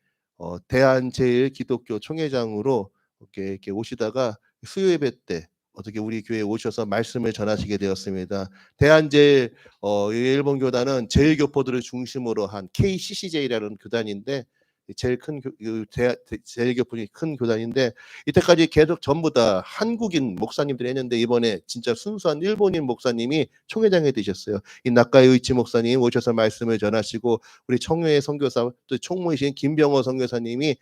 대한제일기독교 총회장으로 이렇게 오시다가 수요 예배 때 어떻게 우리 교회에 오셔서 말씀을 전하시게 되었습니다. 대한제일 일본 교단은 제일교포들을 중심으로 한 KCCJ라는 교단인데 제일 큰 제일교포이 큰 교단인데 이때까지 계속 전부 다 한국인 목사님들이 했는데 이번에 진짜 순수한 일본인 목사님이 총회장에 되셨어요. 이 나카이 의치 목사님 오셔서 말씀을 전하시고 우리 청회 선교사 또 총무이신 김병호 선교사님이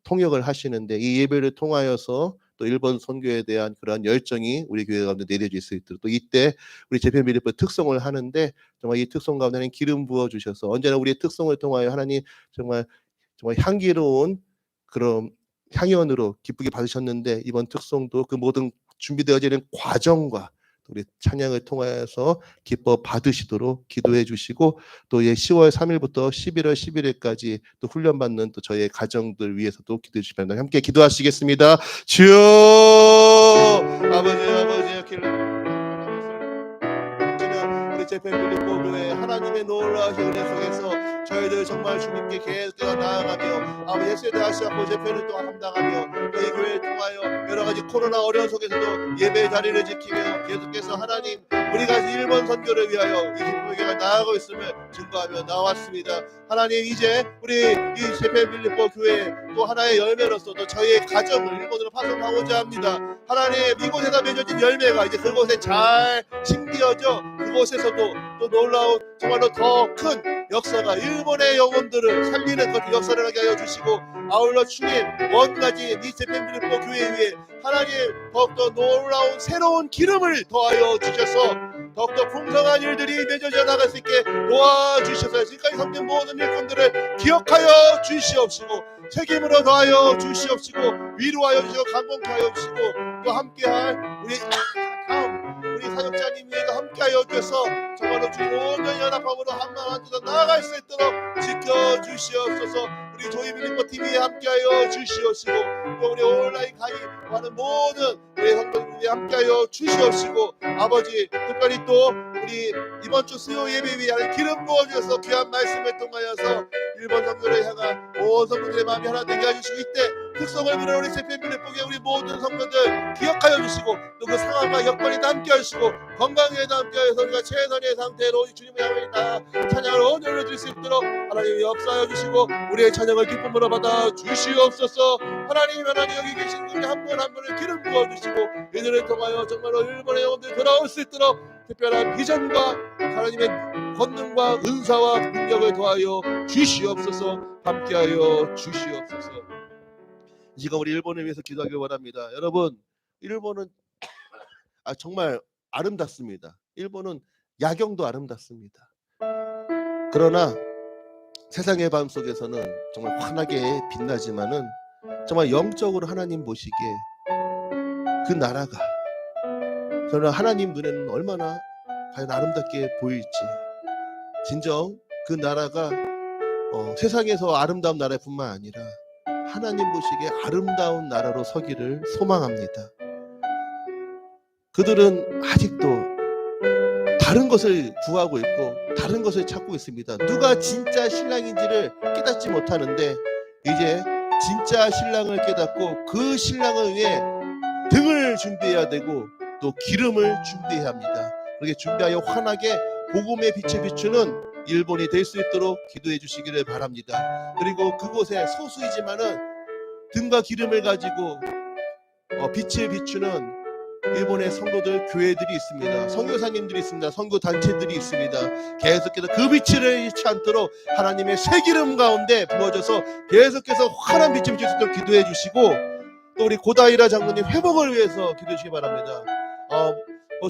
통역을 하시는데 이 예배를 통하여서 또 일본 선교에 대한 그러한 열정이 우리 교회 가운데 내려질 수 있도록 또 이때 우리 재팬 빌립보 특송을 하는데 정말 이 특송 가운데는 기름 부어 주셔서 언제나 우리의 특송을 통하여 하나님 정말 향기로운 그런 향연으로 기쁘게 받으셨는데 이번 특송도 그 모든 준비되어지는 과정과 우리 찬양을 통하여서 기뻐 받으시도록 기도해 주시고 또 10월 3일부터 11월 11일까지 또 훈련받는 또 저희의 가정들 위해서도 기도해 주시기 바랍니다. 함께 기도하시겠습니다. 주여 아버지 우리 재팬 빌립보 교회 하나님의 놀라우신 은혜 속에서 저희들 정말 주님께 계속해서 나아가며 아버지 예수에 대하시 앞으로 재팬을 또 감당하며 또 이 교회를 통하여 여러 가지 코로나 어려운 속에서도 예배의 자리를 지키며 계속해서 하나님 우리가 일본 선교를 위하여 이 기쁨의 교회가 나아가고 있음을 증거하며 나왔습니다. 하나님 이제 우리 이 재팬 빌립보 교회 또 하나의 열매로서 또 저희의 가정을 일본으로 파송하고자 합니다. 하나님 이곳에서 맺어진 열매가 이제 그곳에 잘 심겨져 그곳에서도 또 놀라운 정말로 더 큰 역사가 일본의 영혼들을 살리는 것 역사를 하게 하여 주시고 아울러 주님 원가지 이 재팬 빌립보 교회 위에 하나님 더욱더 놀라운 새로운 기름을 더하여 주셔서 더욱더 풍성한 일들이 맺어져 나갈 수 있게 도와주셔서 지금까지 섬긴 모든 일꾼들을 기억하여 주시옵시고 책임으로 더하여 주시옵시고 위로하여 주시고 감동케 하여 주시고 또 함께할 우리 다음 우리 사역자님 위에도 함께하여 주셔서 정말로 주님 모든 연합함으로 한마음 한뜻으로 나아갈 수 있도록 지켜주시옵소서. 우리 조이빌립보 TV에 함께하여 주시옵시고 또 우리 온라인 강의하는 모든 우리 성도님들이 함께하여 주시옵시고 아버지 특별히 또 우리 이번 주 수요 예배 위에 기름 부어주셔서 귀한 말씀을 통하여서 일본 선교를 향한 온 성도들의 마음이 하나 되게 해주시고 이때 특성을 그려 우리 세편민의 복에 우리 모든 성도들 기억하여 주시고 또 그 상황과 여건이 함께 하시고 건강에 함께 하여서 우리가 최선의 상태로 주님의 향을 다 찬양을 온전히 드릴 수 있도록 하나님이 역사하여 주시고 우리의 찬양을 기쁨으로 받아 주시옵소서. 하나님 여기 계신 우리 한 분 한 분을 기름 부어 주시고 이들을 통하여 정말로 일본의 영혼들이 돌아올 수 있도록 특별한 비전과 하나님의 권능과 은사와 능력을 더하여 주시옵소서. 함께하여 주시옵소서. 이 시간 우리 일본을 위해서 기도하길 원합니다. 여러분, 일본은 정말 아름답습니다. 일본은 야경도 아름답습니다. 그러나 세상의 밤 속에서는 정말 환하게 빛나지만은 정말 영적으로 하나님 보시기에 그 나라가 그러나 하나님 눈에는 얼마나 과연 아름답게 보일지, 진정 그 나라가 세상에서 아름다운 나라뿐만 아니라 하나님 보시기에 아름다운 나라로 서기를 소망합니다. 그들은 아직도 다른 것을 구하고 있고 다른 것을 찾고 있습니다. 누가 진짜 신랑인지를 깨닫지 못하는데 이제 진짜 신랑을 깨닫고 그 신랑을 위해 등을 준비해야 되고 또 기름을 준비해야 합니다. 그렇게 준비하여 환하게 복음의 빛에 비추는 일본이 될 수 있도록 기도해 주시기를 바랍니다. 그리고 그곳에 소수이지만은 등과 기름을 가지고 빛을 비추는 일본의 성도들, 교회들이 있습니다. 선교사님들이 있습니다. 선교 단체들이 있습니다. 계속해서 그 빛을 잃지 않도록 하나님의 새 기름 가운데 부어져서 계속해서 환한 빛을 비출 수 있도록 기도해 주시고 또 우리 고다이라 장로님 회복을 위해서 기도해 주시기 바랍니다.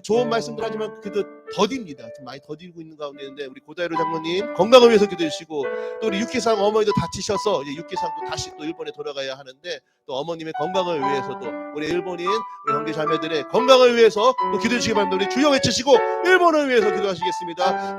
좋은 말씀들 하지만 그래도 더딥니다. 지금 많이 더디고 있는 가운데 있는데 우리 고다이로 장로님 건강을 위해서 기도해 주시고 또 우리 육기상 어머니도 다치셔서 이제 육기상도 다시 또 일본에 돌아가야 하는데 또 어머님의 건강을 위해서도 우리 일본인 우리 형제 자매들의 건강을 위해서 또 기도해 주시기 바랍니다. 우리 주여 외치시고 일본을 위해서 기도하시겠습니다.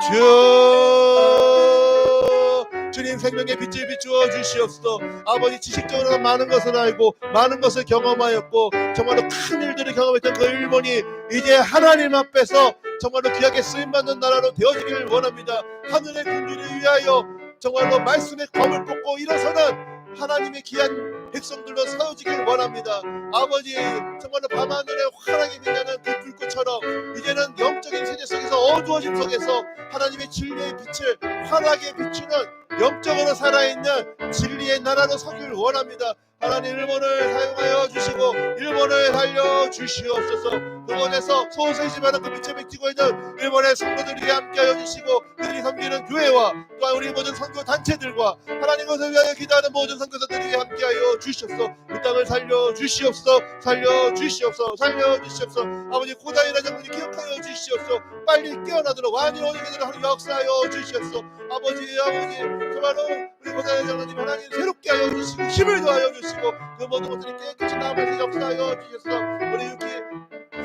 주님 생명의 빛을 비추어 주시옵소서. 아버지 지식적으로 많은 것을 알고 많은 것을 경험하였고 정말로 큰 일들을 경험했던 그 일본이 이제 하나님 앞에서 정말로 귀하게 쓰임받는 나라로 되어지기를 원합니다. 하늘의 군주를 위하여 정말로 말씀의 검을 뽑고 일어서는 하나님의 귀한 백성들로 세워지길 원합니다. 아버지 정말로 밤하늘에 환하게 빛나는 그 불꽃처럼 이제는 영적인 세계 속에서 어두워짐 속에서 하나님의 진리의 빛을 환하게 비추는 영적으로 살아있는 진리의 나라로 서기를 원합니다. 하나님 일본을 사용하여 주시고 일본을 살려 주시옵소서. 그곳에서 소소이지만 그 빛을 비추고 있는 일본의 성도들이 함께하여 주시고 그들이 섬기는 교회와 또한 우리 모든 선교 단체들과 하나님 것을 위하여 기도하는 모든 선교사들이 함께하여 주시옵소서. 이 땅을 살려 주시옵소서. 살려 주시옵소서. 살려 주시옵소서. 아버지 고다이라 장로님 기억하여 주시옵소서. 빨리 깨어나도록 완전히 오는 그들을 하나님 역사하여 주시옵소서. 아버지 정말로 우리 고다이라 장로님 하나님 새롭게 하여 주시고 힘을 더하여 주시고 그 모든 것들이 깨끗이 남아서 역사하여 주셔서 우리 유키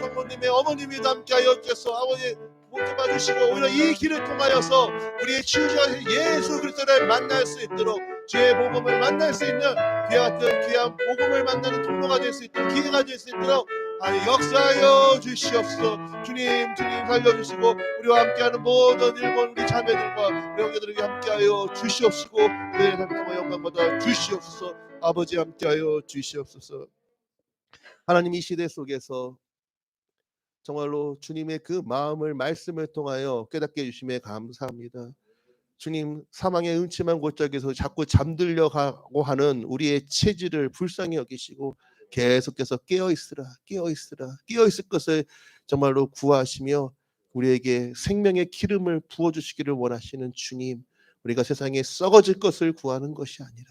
성모님의 어머님이 함께하여 주셔서 아버지 복 받으시고 오히려 이 길을 통하여서 우리의 치유자 예수 그리스도를 만날 수 있도록 주의 복음을 만날 수 있는 그와 같은 귀한 복음을 만나는 통로가 될 수 있도록 기회가 될 수 있도록 역사하여 주시옵소서. 주님 살려주시고 우리와 함께하는 모든 일본 우리 자매들과 우리 형제들에게 함께하여 주시옵시고 그들의 삶과 영광 받아 주시옵소서. 아버지 함께하여 주시옵소서. 하나님 이 시대 속에서 정말로 주님의 그 마음을 말씀을 통하여 깨닫게 해주심에 감사합니다. 주님 사망의 음침한 골짜기에서 자꾸 잠들려고 하는 우리의 체질을 불쌍히 여기시고 계속해서 깨어있으라 깨어있을 것을 정말로 구하시며 우리에게 생명의 기름을 부어주시기를 원하시는 주님, 우리가 세상에 썩어질 것을 구하는 것이 아니라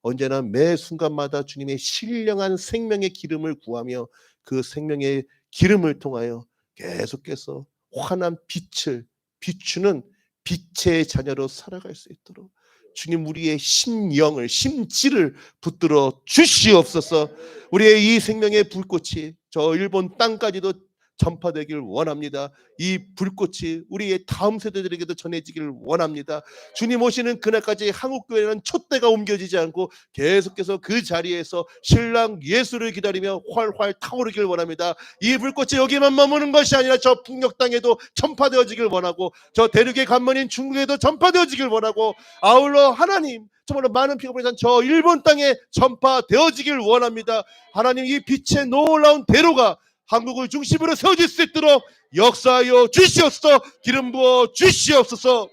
언제나 매 순간마다 주님의 신령한 생명의 기름을 구하며 그 생명의 기름을 통하여 계속해서 환한 빛을 비추는 빛의 자녀로 살아갈 수 있도록 주님 우리의 심령을 심지를 붙들어 주시옵소서. 우리의 이 생명의 불꽃이 저 일본 땅까지도 전파되길 원합니다. 이 불꽃이 우리의 다음 세대들에게도 전해지길 원합니다. 주님 오시는 그날까지 한국교회는 촛대가 옮겨지지 않고 계속해서 그 자리에서 신랑 예수를 기다리며 활활 타오르길 원합니다. 이 불꽃이 여기만 머무는 것이 아니라 저 북녘 땅에도 전파되어지길 원하고 저 대륙의 간문인 중국에도 전파되어지길 원하고 아울러 하나님 정말로 많은 피가 보내san 저 일본 땅에 전파되어지길 원합니다. 하나님 이 빛의 놀라운 대로가 한국을 중심으로 세워질 수 있도록 역사하여 주시옵소서. 기름 부어 주시옵소서.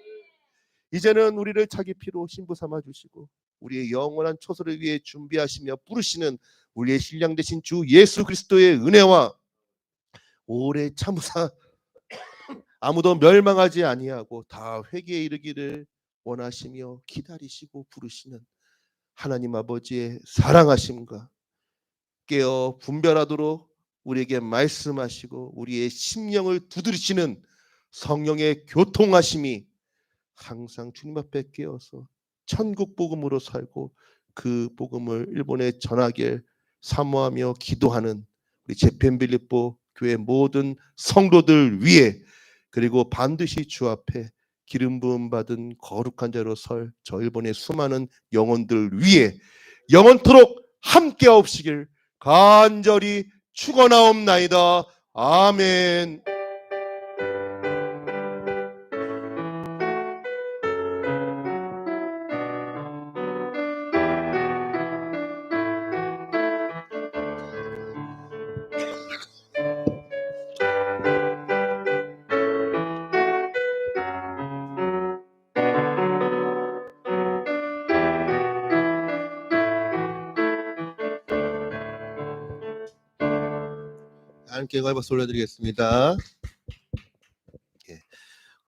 이제는 우리를 자기 피로 신부 삼아 주시고 우리의 영원한 초소를 위해 준비하시며 부르시는 우리의 신랑 되신 주 예수 그리스도의 은혜와 오래 참으사 아무도 멸망하지 아니하고 다 회개에 이르기를 원하시며 기다리시고 부르시는 하나님 아버지의 사랑하심과 깨어 분별하도록 우리에게 말씀하시고 우리의 심령을 두드리시는 성령의 교통하심이 항상 주님 앞에 깨어서 천국 복음으로 살고 그 복음을 일본에 전하길 사모하며 기도하는 우리 제펜빌립보 교회 모든 성도들 위해 그리고 반드시 주 앞에 기름 부음 받은 거룩한 자로 설 저 일본의 수많은 영혼들 위해 영원토록 함께하옵시길 간절히 축원하옵나이다. 아멘. 함께 걸박수 올려드리겠습니다.